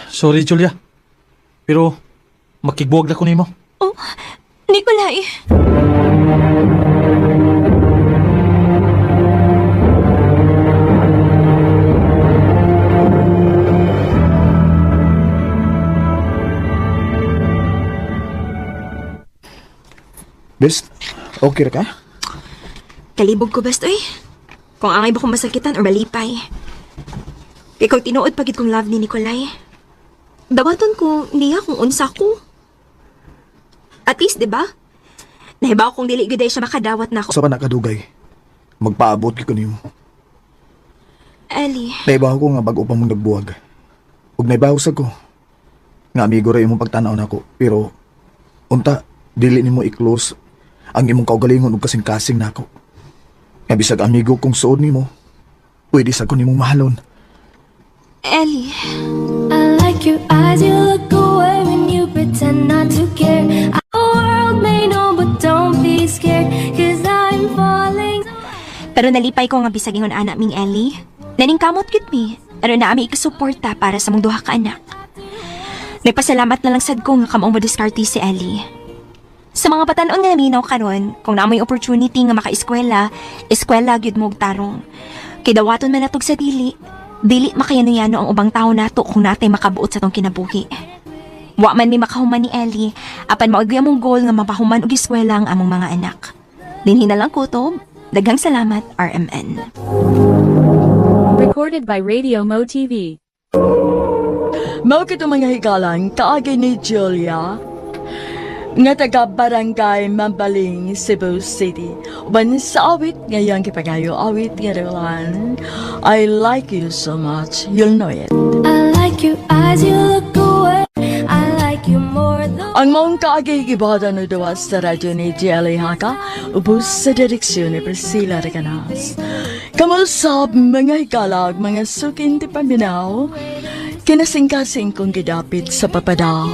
Speaker 10: Sorry, Julia. Pero, makigbuwag na ko nimo.
Speaker 8: Oh, Nikolay.
Speaker 7: Best, okay ra ka?
Speaker 8: Kalibog ko basta eh. Kung angay ba kong masakitan or malipay. Kaya kung tinuod pagit kong love ni Nicolay. Dawaton ko niya kung unsa ko. At least, di ba? Nahibaw kong dili giday siya makadawat na ako.
Speaker 7: Sa pa nakadugay, magpaabot ko nimo.
Speaker 8: Ellie,
Speaker 7: Naibaw ko nga bago pa mong nagbuwag. Ug naibaw sa ko. Nga amigo ra imong pagtanaw nako, pero unta dili nimo i-close ang imong kaugalingon ug kasing-kasing nako. Nga bisag amigo kong suod nimo, pwede sa ko nimong mahalon.
Speaker 8: Ellie.
Speaker 11: I like your eyes, you look away when you pretend not to care. The world may know, but don't be scared, 'cause I'm falling.
Speaker 8: Pero nalipay ko nga bisag ingon anak ming Ellie. Naningkamot gid mi. Ano na ami ikasuporta para sa mong duha ka anak. Nagpasalamat na lang sad ko nga kamong modiskarte si Ellie. Sa mga batanon nga naminaw karon, kung naamoy opportunity nga maka-eskwela, eskwela gyud mo og tarong. Kay dawaton man natog sa dili makayano-yano ang ubang tao nato kung natay makabuot sa tong kinabuhi. Wa man mi makahuman ni Ellie, apan maugya mong goal nga mapahuman og eskwela ang among mga anak. Dinhi na lang kutob. Daghang salamat, RMN.
Speaker 2: Recorded by Radio Mo TV.
Speaker 6: Mao kito mga higalan, kaagay ni Julia, nga taga Barangay Mambaling, Cebu City. Uban sa awit ngayang kipangayo awit nga rin, I like you so much, you'll know it.
Speaker 11: I like your eyes, you look away. I like you more though.
Speaker 6: Ang mong kaagay gibada no dawas sa radyo ni Jelly Haka, ubos sa direksyon ni Priscilla Reganas. Kamusab mga hikalag, mga sukin ti paminaw, kinasing-kasing kong gidapit sa papada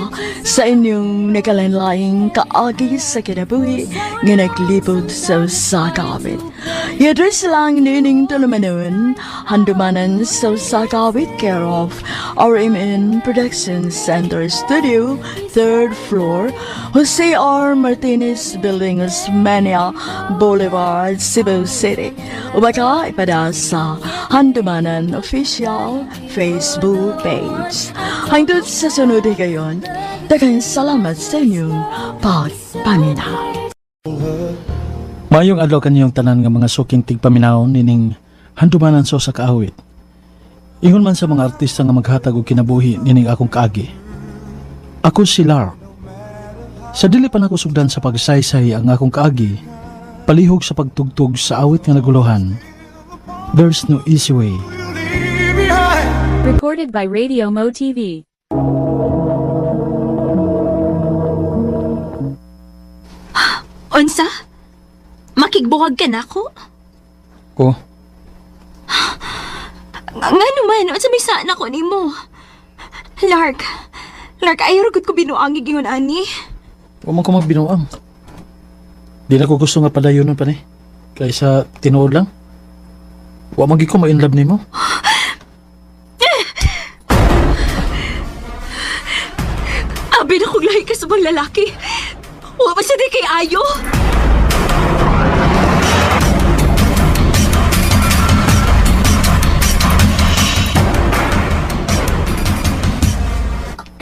Speaker 6: sa inyong nakalanlaing kaagi sa kinabuhi nga naglibot sa usakawit. I-address lang nining tulumanon, handumanan sa usakawit care of RMN Production Center Studio, 3rd floor, Jose R. Martinez Building, Osmania Boulevard, Cebu City. Ubaka ipada sa Handumanan Official Facebook page. Hangtod sa sunod gayon, daghang salamat sa inyong pagpaminaw.
Speaker 10: Mayong adlaw kaniyong tanan nga mga suking tigpaminaw nining handumanan sa usa ka awit. Ingon man sa mga artista nga maghatag og kinabuhi nining akong kaagi. Ako si Lar. Sa dili pa nako sugdan sa pagsaysay ang akong kaagi, palihog sa pagtugtog sa awit nga naguluhan. There's no easy way.
Speaker 2: Recorded by Radio Mo TV.
Speaker 8: Unsa? Makigbuwag ka na ako?
Speaker 10: Ko,
Speaker 8: Nga naman, unsa may saan ako ni mo? Lark, ayaw ragod ko binuangig ingon ani.
Speaker 10: wa man ko magbinuang. Di na ko gusto nga padayonon pa ni. Kaysa tinuod lang. Wa man gyud ko ma-inlove nimo.
Speaker 8: Abi na kong lahi ka sa mga lalaki. Wa ba siya di kay Ayo?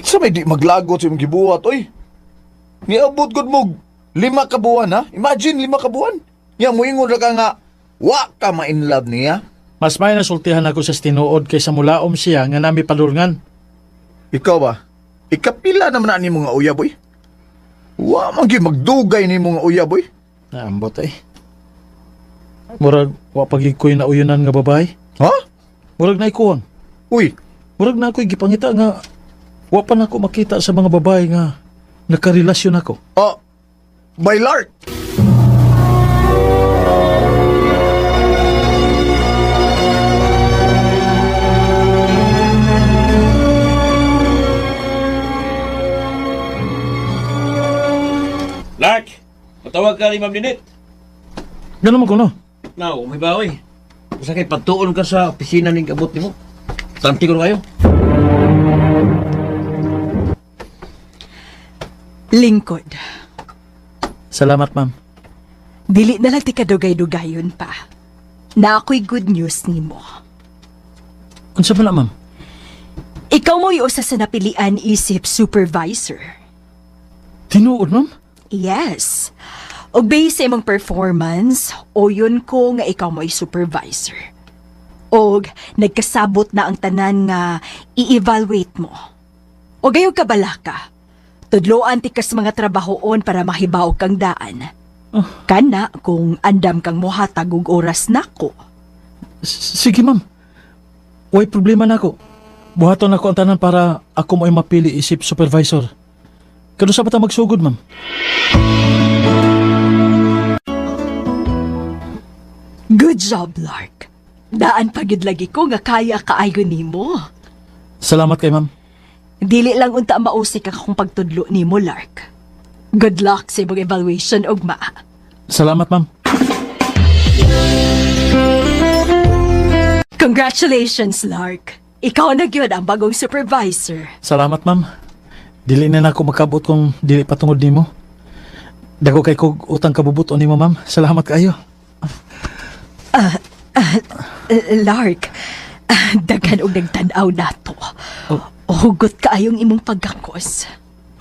Speaker 7: Sa may di maglagot sa imong gibuhat, oy. Niabot gud mo 5 ka buwan, ha? Imagine 5 ka buwan. Nya moingon ra ka nga wa ka ma-in love niya.
Speaker 10: Mas may nasultihan ako sa tinuod kaysa mulaom siya nga nami palurngan.
Speaker 7: Ikaw ba? Ikapila naman na ni mga uyab, boy. Wa man gyud magdugay ni mga uyab, boy.
Speaker 10: Naambot eh. Murag, wa pagikoy na uyunan nga babae.
Speaker 7: Ha?
Speaker 10: Murag na ikuwang.
Speaker 7: Uy,
Speaker 10: Murag na ako'y gipangita nga wa pa na ako makita sa mga babae nga nakarelasyon ako.
Speaker 7: by Lark.
Speaker 12: Lark! Matawag ka ni Ma'am Ninit.
Speaker 10: Ganun mo ko, no?
Speaker 12: Now, may bawi. Basta kay patuon ka sa opisina ng abot ni mo. Tanti ko na kayo.
Speaker 6: Lingkod.
Speaker 10: Salamat, ma'am.
Speaker 6: Dili na lang ti kadugay-dugayon pa. Na ako'y good news ni mo.
Speaker 10: Unsa ba na, ma'am?
Speaker 6: Ikaw mo yung usa sa napilian isip supervisor.
Speaker 10: Tinuod, ma'am?
Speaker 6: Yes. O base sa imong performance, o yun ko nga ikaw mo'y supervisor. O nagkasabot na ang tanan nga i-evaluate mo. O gayog ka bala ka. Tudloan ti kas mga trabahoon para mahibaw kang daan. Kana kung andam kang mohatag og oras nako.
Speaker 10: Sige, ma'am. Way problema na ako. Buhaton ako ang tanan para ako mo'y mapili isip supervisor. Kano sa bata magsugod, ma'am?
Speaker 6: Good job, Lark. Daan pagid lagi ko nga kaya kaayo nimo.
Speaker 10: Salamat kay ma'am.
Speaker 6: Dili lang unta mausik akong pagtudlo nimo, Lark. Good luck sa imong evaluation, ugma.
Speaker 10: Salamat, ma'am.
Speaker 6: Congratulations, Lark. Ikaw na gyud ang bagong supervisor.
Speaker 10: Salamat, ma'am. Dili na ako makabot kung dili patungod nimo. Dako kay kog utang kabubuton nimo, ma'am. Salamat kayo.
Speaker 6: Lark, daghan og nagtan-aw nato. Hugot kaayong imong paggakos.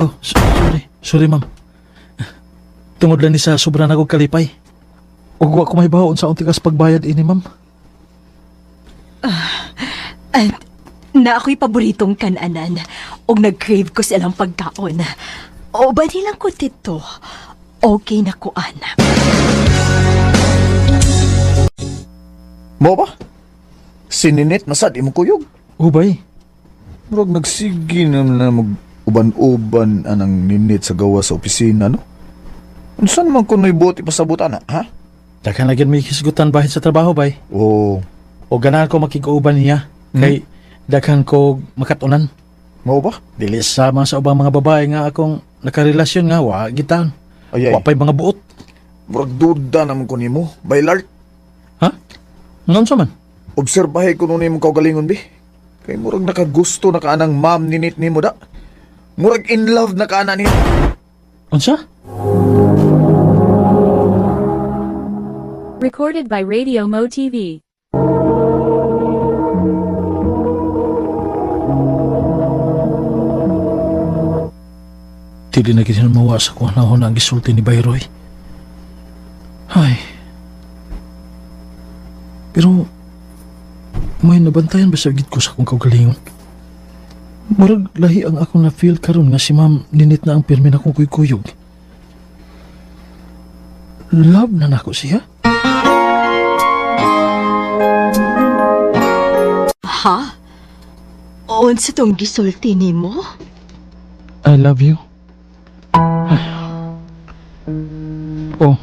Speaker 10: Oh, sorry. Sorry, ma'am. Tungod lang ni sa sobra na kong kalipay. Ug wa ko mahibaw sa untikas pagbayad ini, ma'am.
Speaker 6: Na ako'y paboritong kananan og nag-crave ko silang pagkaon. O ba nilang ko tito? Okay na ko, anak.
Speaker 7: Mo ba? Sininit masad imong kuyog.
Speaker 10: Ubay.
Speaker 7: Murag nagsigi na mag-uban-uban anang ninit sa gawa sa opisina, no? Unsan man kuno'y buti pasabutan na, ha?
Speaker 10: Daghan na gyud may hisgutan bahin sa trabaho, bay.
Speaker 7: Oo.
Speaker 10: O ganahan ko makig-uban niya. Kay daghan ko makatunan.
Speaker 7: Mo ba?
Speaker 10: Dili sama sa ubang mga babae nga akong nakarelasyon nga wa gitan.
Speaker 7: Ay.
Speaker 10: Wa pay mga buot.
Speaker 7: Murag duda naman ko nimo, by Lark.
Speaker 10: Ha? Ngansa man?
Speaker 7: Obserbahe ko nun imong kaugalingon, bi. Kay murag nakagusto na kaanang ma'am ninit nimo da. Murag in love na kaana niya.
Speaker 10: Unsa?
Speaker 2: Recorded by Radio Mo TV.
Speaker 10: Dili na gid mawas ako na ang gisulti ni Bayroy. Ay. Pero may nabantayan ba sa gid ko sa akong kaugalingon? Murag lahi ang akong na-feel karon nga si Ma'am Ninit na ang pirmi na kong kuykuyog. Love na nako siya?
Speaker 6: Ha? Unsa tong gisulti nimo?
Speaker 10: I love you. Ay. Oh,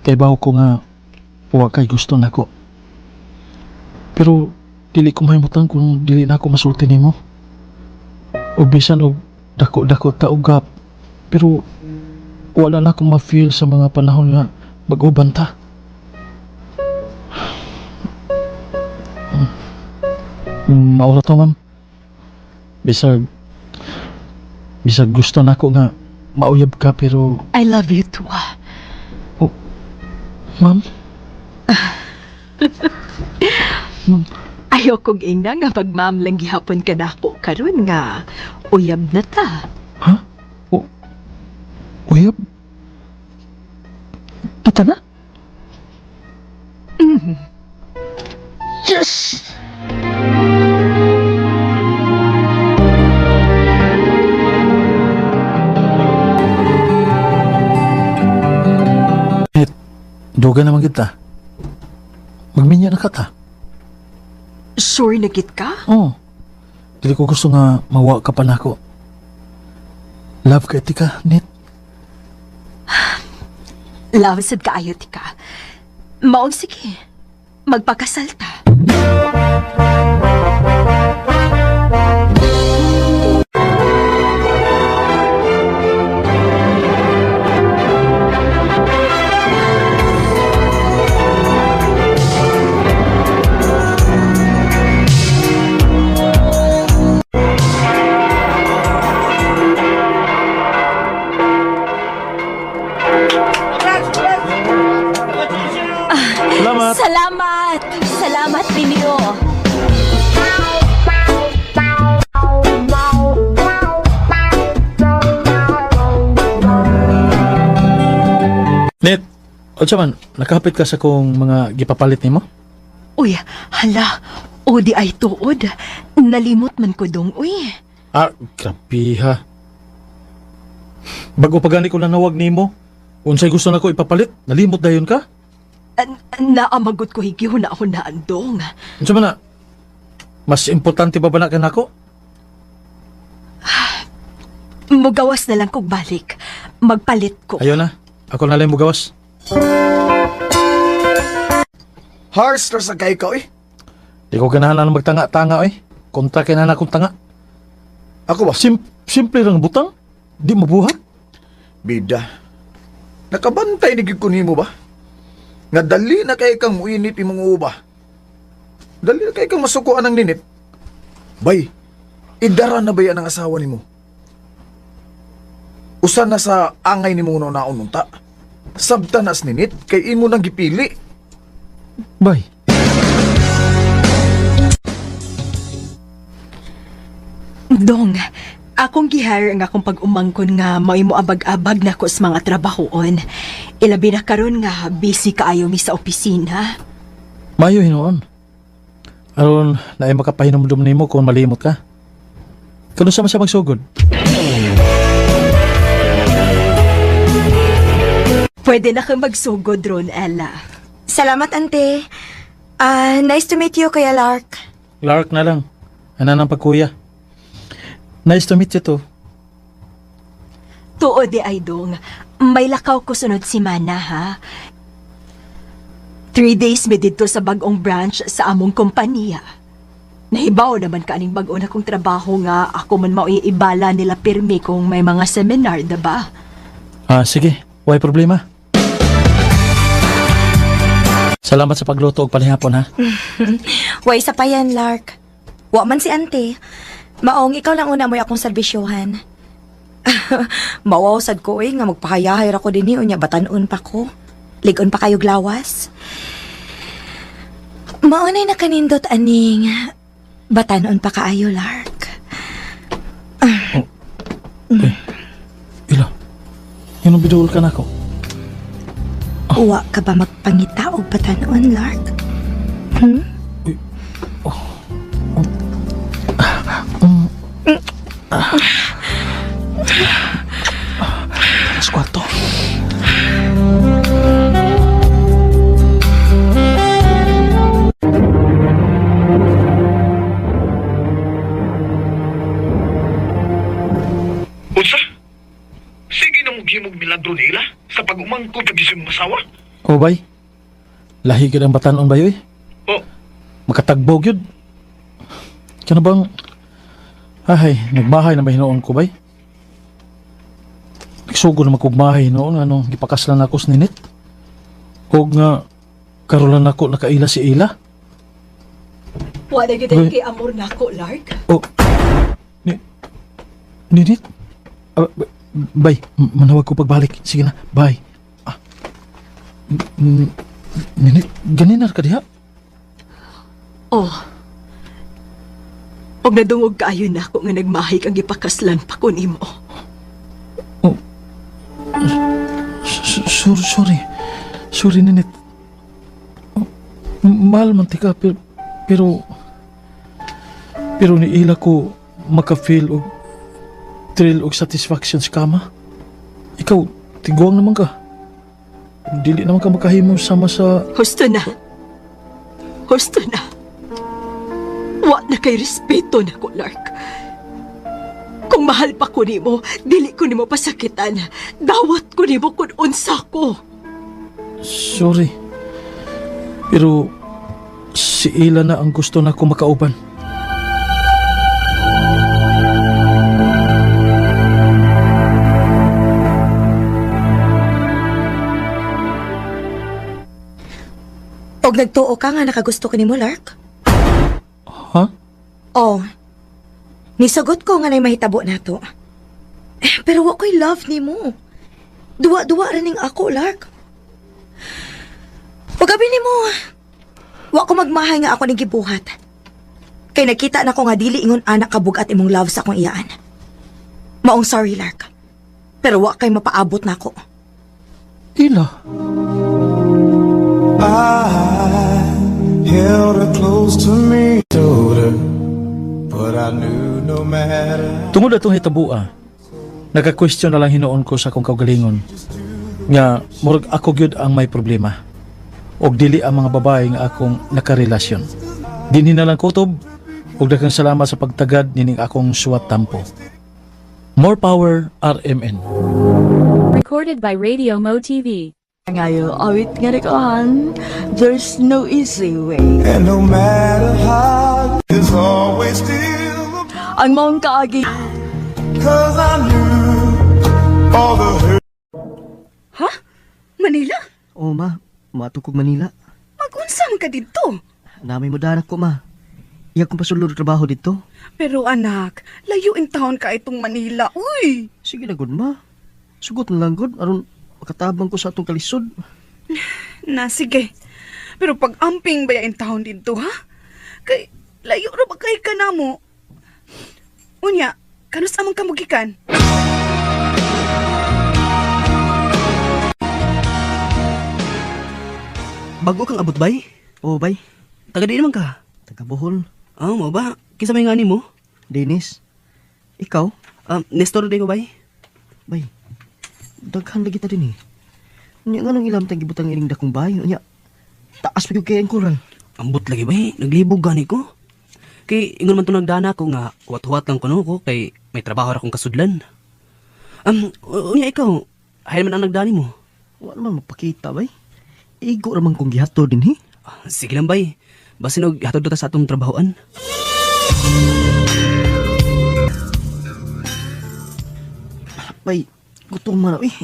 Speaker 10: kay bawo ko nga wa kay gusto nako. Pero dili ko mahimutan kung dili na ako masulti nimo. O bisan og dako-dako ta og gap. Pero wala na akong ma-feel sa mga panahon nga mag-uban ta. Maura to, ma'am. Bisag gusto na ako nga mauyab ka pero...
Speaker 6: I love you too.
Speaker 10: Ma'am?
Speaker 6: Ayoko ina nga pagmamlang gihapon ka na ako karon nga uyab na ta.
Speaker 10: Ha? Uyab? Kita na?
Speaker 6: Yes!
Speaker 10: Duga naman kita. Magminya na ka ta.
Speaker 6: Sure na git ka?
Speaker 10: Oo. Dili ko gusto nga mawa ka pa na ako. Love ka tika, Nit.
Speaker 6: Love sad kaayo ti ka. Maong sige. Magpakasal ta.
Speaker 10: Salamat!
Speaker 8: Salamat, Primio.
Speaker 10: Nit, o man, nakahapit ka sa kong mga gipapalit ni mo?
Speaker 6: Uy, hala. O di ay tuod. Nalimot man ko dong, uy.
Speaker 10: Ah, grabe ha. Bago pagani ko nanawag ni mo, unsay gusto na ko ipapalit, nalimot dayon ka?
Speaker 6: Naamagot ko higihuna-hunaan dong.
Speaker 10: Unsa man na? Mas importante ba na ka nako?
Speaker 6: Mugawas na lang kog balik. Magpalit ko.
Speaker 10: Ayaw na. Ako na lang mo gawas.
Speaker 7: Hars, sa kay ka, eh.
Speaker 10: Di ko ganahan na magtanga-tanga, eh. Kontra kay na akong tanga.
Speaker 7: Ako ba?
Speaker 10: Simple lang butang. Di mabuhat.
Speaker 7: Bida. Nakabantay ni gikunin mo ba? Nga dali na kay kang muinit imong uba. Dali na kay kang masukuan ng ninit. Bay, idara na ba yan ang asawa ni mo? Usan na sa angay ni mong naon unta. Sabta na as ninit, kay imo nang gipili.
Speaker 10: Bay.
Speaker 6: Dong, akong gihire nga akong pag-umangkon nga may mo abag-abag na ko sa mga trabahoon. Ilabi na karon nga busy kaayo mi sa opisina.
Speaker 10: Mayo hinoon. Aron na ay makapahinomdom nimo kung malimot ka. Kano sa siya magsugod?
Speaker 6: Pwede na kang magsugod ron, Ella.
Speaker 1: Salamat, ante. Nice to meet you, Kuya Lark.
Speaker 10: Lark na lang. Ano ng pagkuya? Nice to meet you too.
Speaker 6: Tuod di ay dong. May lakaw ko sunod si Mana, ha? 3 days mi dito sa bagong branch sa among kompanya. Nahibaw naman kaning bag-o na kong trabaho nga ako man mauiibala nila pirmi kung may mga seminar, diba?
Speaker 10: Sige. Way problema. Salamat sa pagluto og panihapon, ha?
Speaker 1: Way sa pa yan, Lark. Wa man si ante. Maong, ikaw lang una mo'y akong serbisyohan. Mawawsad ko nga magpahayahay ra ko din niyo niya batanon pa ko. Ligon pa kayo glawas. Maunay na kanindot aning batanon pa kaayo, Lark.
Speaker 10: Ila. Yung bidul ka na ko.
Speaker 1: Uwa ka ba magpangita o batanon, Lark?
Speaker 10: Alas 4.
Speaker 4: Unsa? Sige na mong milagro nila sa pag-umangkod pag isang masawa.
Speaker 10: O bay? Lahi ka ng batanon ba yoy?
Speaker 4: Oh,
Speaker 10: Makatagbog yun. Kaya bang... Ay, nagbahay na ba hinoon ko bay? Nagsugo naman kong bahay noon, gipakaslan ako sa ninit. Kung nga, karolan ako nakaila si Ila.
Speaker 6: Wala kita kay amor na ko, Lark.
Speaker 10: Oh, ninit? Bay, manawag ko pagbalik. Sige na, bye. Ninit, ganinar ka diha?
Speaker 6: Oh, Og nadungog kaayo na ako nga nagmahig ang ipakaslan pa ko nimo.
Speaker 10: Sorry. Sorry, Ninit. Mahal man tika, pero niila ko maka-feel og thrill og satisfaction sa kama. Ikaw, tiguang naman ka. Dili naman ka makahimo sama sa...
Speaker 6: Husto na. Wa na kay respeto na ko, Lark. Kung mahal pa ko nimo, dili ko nimo pasakitan. Dawat ko nimo kung unsa ko.
Speaker 10: Sorry. Pero si Ila na ang gusto na ko makauban.
Speaker 1: Og nagtuo ka nga nakagusto ko nimo, Lark?
Speaker 10: Ha?
Speaker 1: Oh. Nisagot ko nga na'y mahitabo nato. Pero wa ko'y love nimo. Duwa-duwa rin ning ako, Lark. Pagabi nimo, wa ko magmahay nga ako ning gibuhat. Kay nakita na ko nga dili ingon anak kabugat imong love sa akong iyaan. Maong sorry, Lark. Pero wa kay mapaabot na ako.
Speaker 10: Ila.
Speaker 5: Held her close to me, told her, but I knew no matter.
Speaker 10: Tungod atong hitabua, nagka-question na lang hinuon ko sa akong kaugalingon. Nga, murag ako gyud ang may problema. Og dili ang mga babae nga akong nakarelasyon. Dinhi na lang kutob, og daghang salamat sa pagtagad nining akong suwat tampo. More power, RMN.
Speaker 2: Recorded by Radio Mo TV.
Speaker 6: Ngayon, awit nga rekahan, there's no easy way.
Speaker 5: And no matter how, there's always still
Speaker 6: Ang maong kaagi.
Speaker 5: cause I knew all the hurt.
Speaker 13: Ha? Manila?
Speaker 12: Oh, ma. Matukog Manila.
Speaker 13: Magunsa man ka dito?
Speaker 12: Namay mo danak ko, ma. Iya kong pasulod trabaho dito.
Speaker 13: Pero anak, layo in town ka itong Manila, uy!
Speaker 12: Sige na, good, ma. Sugot na lang, good. Aron, makatabang ko sa atong kalisod.
Speaker 13: Na, sige. Pero pag amping baya in town dito, ha? Kay, layo ra ba kay ka na mo? Unya, kanus amang kamugikan?
Speaker 14: Bago kang abot, bay?
Speaker 12: Oo, bay.
Speaker 14: Taga di naman ka?
Speaker 12: Taga Bohol.
Speaker 14: Mo ba? Kisa may ngani mo?
Speaker 12: Dennis. Ikaw?
Speaker 14: Nestor day ko, bay?
Speaker 12: Bay, daghan lagi ta din eh. Nya nga nang ilam tang gibutang iring dakong bayo. Nya, taas pa yung kaya ang kural.
Speaker 14: Ambot lagi, bay. Naglibog gani ko. Kay, ingon man to nagdana ko nga, wat-wat lang ko no ko, kay may trabaho ra kong kasudlan. Unya ikaw, hay naman ang nagdani mo?
Speaker 12: Wala naman mapakita, bay. Igo ramang kong gihato din, eh.
Speaker 14: Sige lang, bay. Basin og hatod ta sa atong trabahoan.
Speaker 12: Bay, gutom man, eh.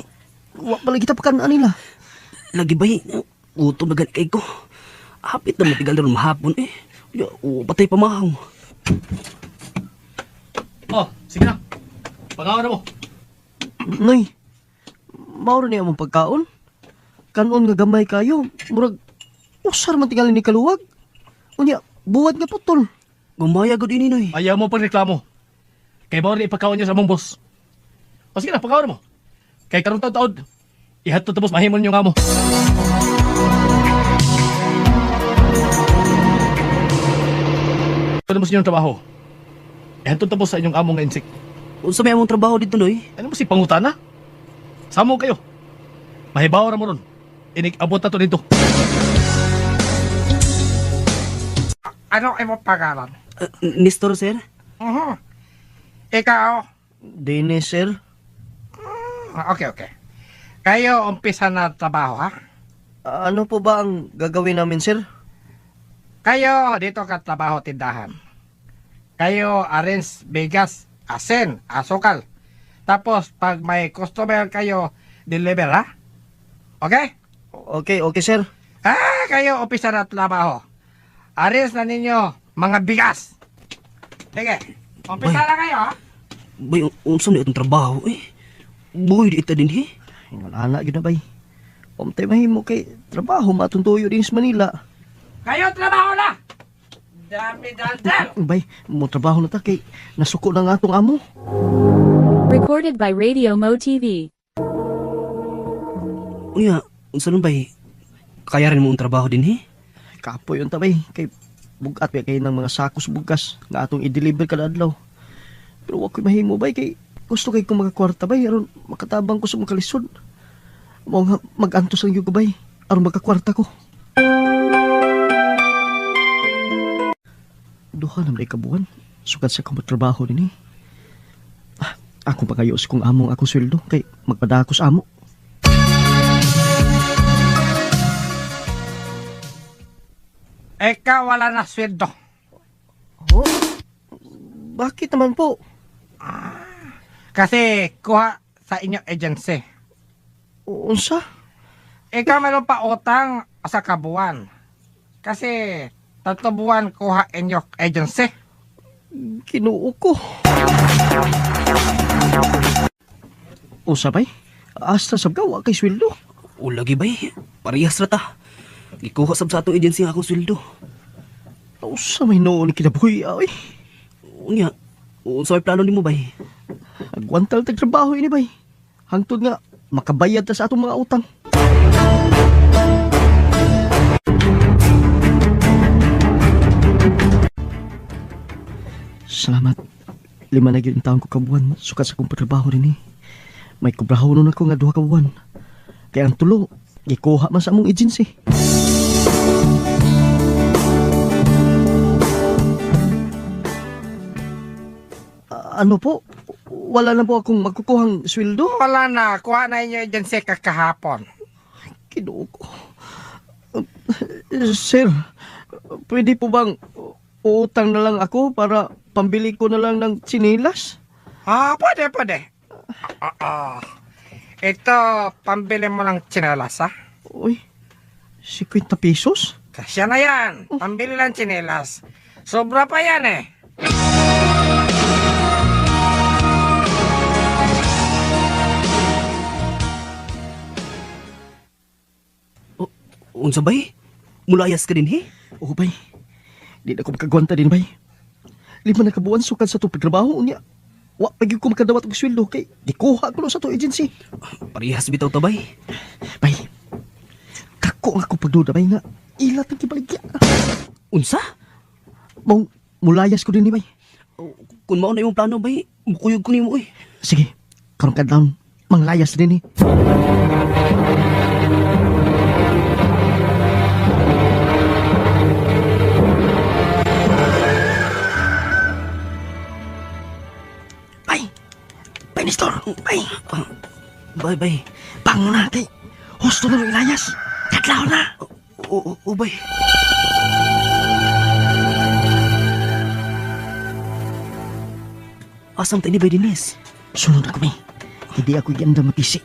Speaker 12: Wa pala kita pakanaan nila.
Speaker 14: Lagi, bay. Gutom na gani kay ko. Hapit na matigal na rin mahapon, eh. Patay pa mahaw.
Speaker 12: Oh, sige na. Pagawa na mo. Nay, mauro niya mong pagkaon. Kanon nga gamay kayo. Murag, usar man tingali ni kaluwag. Unya, buwad nga putol.
Speaker 14: Gumaya gud ini, noy.
Speaker 15: Ayaw mo pang reklamo. Kay mauro ni ipagkaon niya sa mong boss. O sige na, pagkaon na mo. Kay karong taod-taod, ihatod tapos mahimon niyo nga mo. Ano mo sa inyong trabaho? Ihatod tapos sa inyong among nga insik.
Speaker 14: Unsa may among trabaho dito, noy?
Speaker 15: Ano mo si pangutana? Samo kayo. Mahibaw ra mo ron. Inig-abot na to dito.
Speaker 16: Ano ay mo pangalan?
Speaker 14: Nestor, sir?
Speaker 16: Ikaw?
Speaker 12: Dennis, sir.
Speaker 16: Okay. Kayo umpisa na trabaho, ha?
Speaker 12: Ano po ba ang gagawin namin, sir?
Speaker 16: Kayo dito ka trabaho tindahan. Kayo arrange bigas, asin, asukal. Tapos pag may customer kayo, deliver, ha? Okay?
Speaker 12: Okay, sir.
Speaker 16: Kayo umpisa na trabaho. Arrange na ninyo mga bigas. Sige, umpisa na kayo, ha?
Speaker 14: Bay, unsa na itong trabaho, eh? Buhay di ita din, eh?
Speaker 12: Wala yun na, bay. Umtay mahimo kay trabaho matuntuyo din sa Manila.
Speaker 16: Kayo trabaho na!
Speaker 12: Bay, mo trabaho na ta kay nasuko na nga atong amo.
Speaker 2: Recorded by Radio Mo TV.
Speaker 14: Unya, unsa nun bay? Kaya rin mo ang trabaho din
Speaker 12: Kapoy yun ta bay, kay bugat kay ng mga sakos bugas nga atong i-deliver kada adlaw. Pero wa ko'y mahimo bay kay gusto kay kong magakwarta bay aron makatabang ko sa mga kalisod. Mo nga mag-antos ang yugo bay aron magakwarta ko. Duha na may kabuan sukat sa kong trabaho din Ako pagayos kung among akong sweldo kay magpadakos amo.
Speaker 16: Ikaw wala na sweldo.
Speaker 12: Oh? Bakit naman po?
Speaker 16: Kasi kuha sa inyong agency.
Speaker 12: Unsa?
Speaker 16: Ikaw meron pa utang sa kabuan. Kasi 3 buwan kuha inyong agency.
Speaker 12: Kinuo ko. Usabay? Asta sab ka wa kay sweldo.
Speaker 14: O lagi bay, parehas ra ta. Gikuha sab sa atong agency ang akong sweldo.
Speaker 12: Usa may noon kinabuhi ay.
Speaker 14: Unya, unsa may plano nimo bay?
Speaker 12: Agwantal tag trabaho ini bay. Hangtod nga makabayad ta sa atong mga utang. Salamat. 5 na gyud taon ko kabuan sukat sa kong trabaho rin May kubrahon ako nga 2 ka buwan. Kaya ang tulo, gikuha man sa among agency. Ano po? Wala na po akong magkukuhang sweldo?
Speaker 16: Wala na. Kuha na inyong agency kakahapon.
Speaker 12: Kinuo ko. Sir, pwede po bang utang na lang ako para pambili ko na lang ng tsinelas?
Speaker 16: Pwede. Ito, pambili mo ng tsinelas,
Speaker 12: Uy, 50 pesos?
Speaker 16: Kasya na yan. Pambili lang tsinelas. Sobra pa yan
Speaker 14: Unsa bay? Mulayas ka din
Speaker 12: Oo bay. Di na ko makagwanta din bay. 5 na kabuan sukat sa itong pagtrabaho niya. Wa pagi ko makadawat og sweldo kay gikuha ko sa to agency.
Speaker 14: Parehas bitaw ta bay.
Speaker 12: Bay. Kako ako pagduda bay nga ilat ang kibaligya.
Speaker 14: Unsa?
Speaker 12: Mulayas ko din ni bay.
Speaker 14: Kung mao na imong plano bay, mukuyog ko nimo
Speaker 12: Sige, karon kadlaw manglayas din Nestor, bay.
Speaker 14: Bay.
Speaker 12: Bangon na, kay. Husto na ilayas. Kadlaw na.
Speaker 14: Oo, bay. Asam tani bay Dines?
Speaker 12: Sunod ako, bay. Hindi ako ganda mapisi.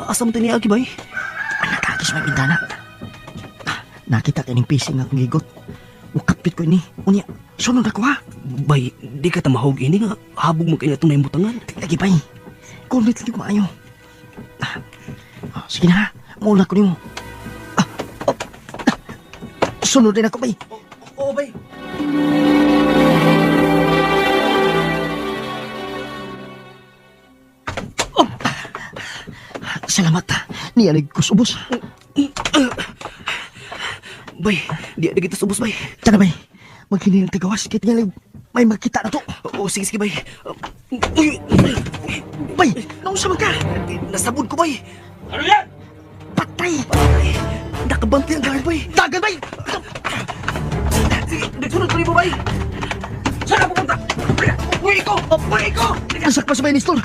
Speaker 14: Asam tani agi bay?
Speaker 12: Nakakis may bintana. Nakita ka ng pisi nga akong gigot. Ukapit ko ini. Unya, sunod ako ha.
Speaker 14: Bay, di ka tamahog ini nga. Habog mo kayo itong naimbutangan.
Speaker 12: Lagi bay. Kunit lagi maayo. Sige na ha. Muna ko nimo. Sunod din ako bay.
Speaker 14: Oo bay.
Speaker 12: Salamat. Niyanig ko subos.
Speaker 14: Bay, di ada kita subos bay.
Speaker 12: Tara bay. Magkini ng tagawas. Kaya tingnan may makita na to.
Speaker 14: Oo, sige bay.
Speaker 12: Bay, naunsa man ka?
Speaker 14: Nasabod ko bay.
Speaker 16: Ano yan?
Speaker 12: Patay.
Speaker 14: Nakabanti ang guard bay.
Speaker 12: Dagan bay.
Speaker 14: Sige, nagsunod ko rin mo bay.
Speaker 16: Saan ka pupunta? Uwi ko!
Speaker 12: Nasak pa sa bay, Nestor.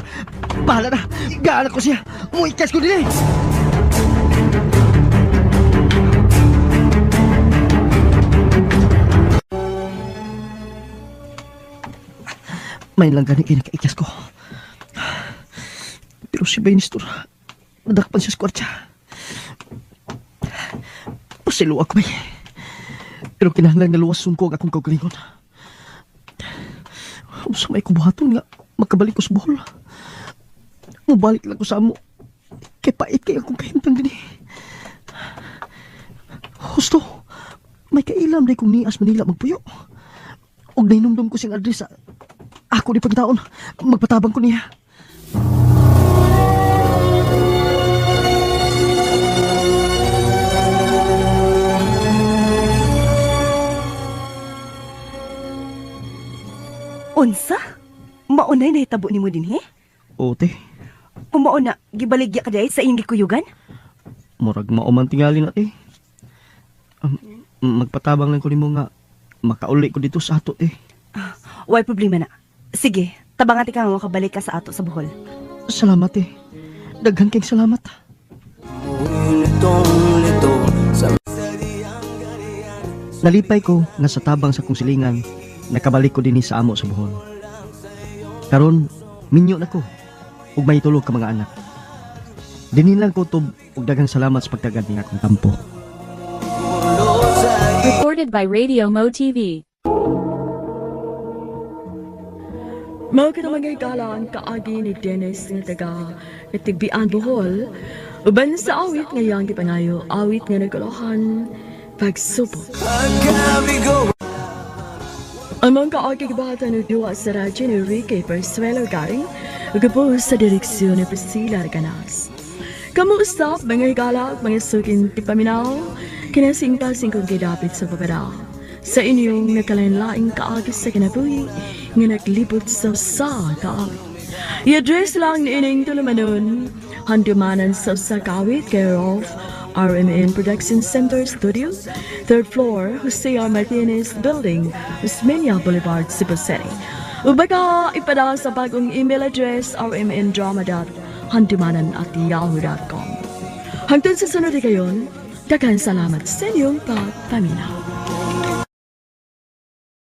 Speaker 12: Bahala na. Gaanak ko siya. Muikas ko din May lang gani kinakaikas ko. Pero si Baynistor, nadakpan siya sa kwartya. Pasilo ako, Bay. Pero kinahanglan nga luwason ko ang akong kaugalingon. Sa may kubuhaton nga, makabalik ko sa Bohol. Mubalik lang ko sa amo. Kay pait kay akong kahintang din Husto, may kailam na kong nias Manila magpuyo. Og nainumdum ko sing address sa ako di pagtaon. Magpatabang ko niya.
Speaker 13: Unsa? Maunay na hitabo ni mo din, he?
Speaker 12: Ote,
Speaker 13: Kung mauna, gibaligya ka dahil sa iyong gikuyugan?
Speaker 12: murag mauman tingali na te. Magpatabang lang ko nimo nga makauli ko dito sa ato te.
Speaker 13: Why problema na. Sige, tabangati ka nga makabalik ka sa ato sa Bohol.
Speaker 12: Salamat te. Daghan kayong salamat. Nalipay ko nga sa tabang sa kong silingan, nakabalik ko din sa amo sa Bohol. Karon, minyo na ko, ug may tulog ka mga anak. Dinin lang ko tub ug daghang salamat sa pagtagad niya akong tampo.
Speaker 2: Recorded by Radio Mo TV.
Speaker 6: Mao kita magigala ang kaagi ni Dennis nga taga Itigbian Bohol. Uban sa awit ngayang gipangayo, awit nga nagkalohan, pagsubok. Ang mga kaagi gibatan ng duwa sa radyo ni Ricky Persuelo garing, ugapos sa direksyon ni Priscilla Arganas. Kamusta mga higala at mga sukin tipaminaw, kinasing-pasing kong gidapit sa babara. Sa inyong nakalain-laing kaagi sa kinabuhi, nga naglibot sa kaawit. I-address lang ni ining tulumanon, handumanan sa kaawit care of RMN Production Center Studio, 3rd floor, Jose R. Martinez Building, Osmeña Boulevard, Cebu City. Ubaga ipadala sa bagong email address rmndrama.handumanan@yahoo.com. Hangtod sa sunod kayon, daghang salamat sa inyong pagpaminaw.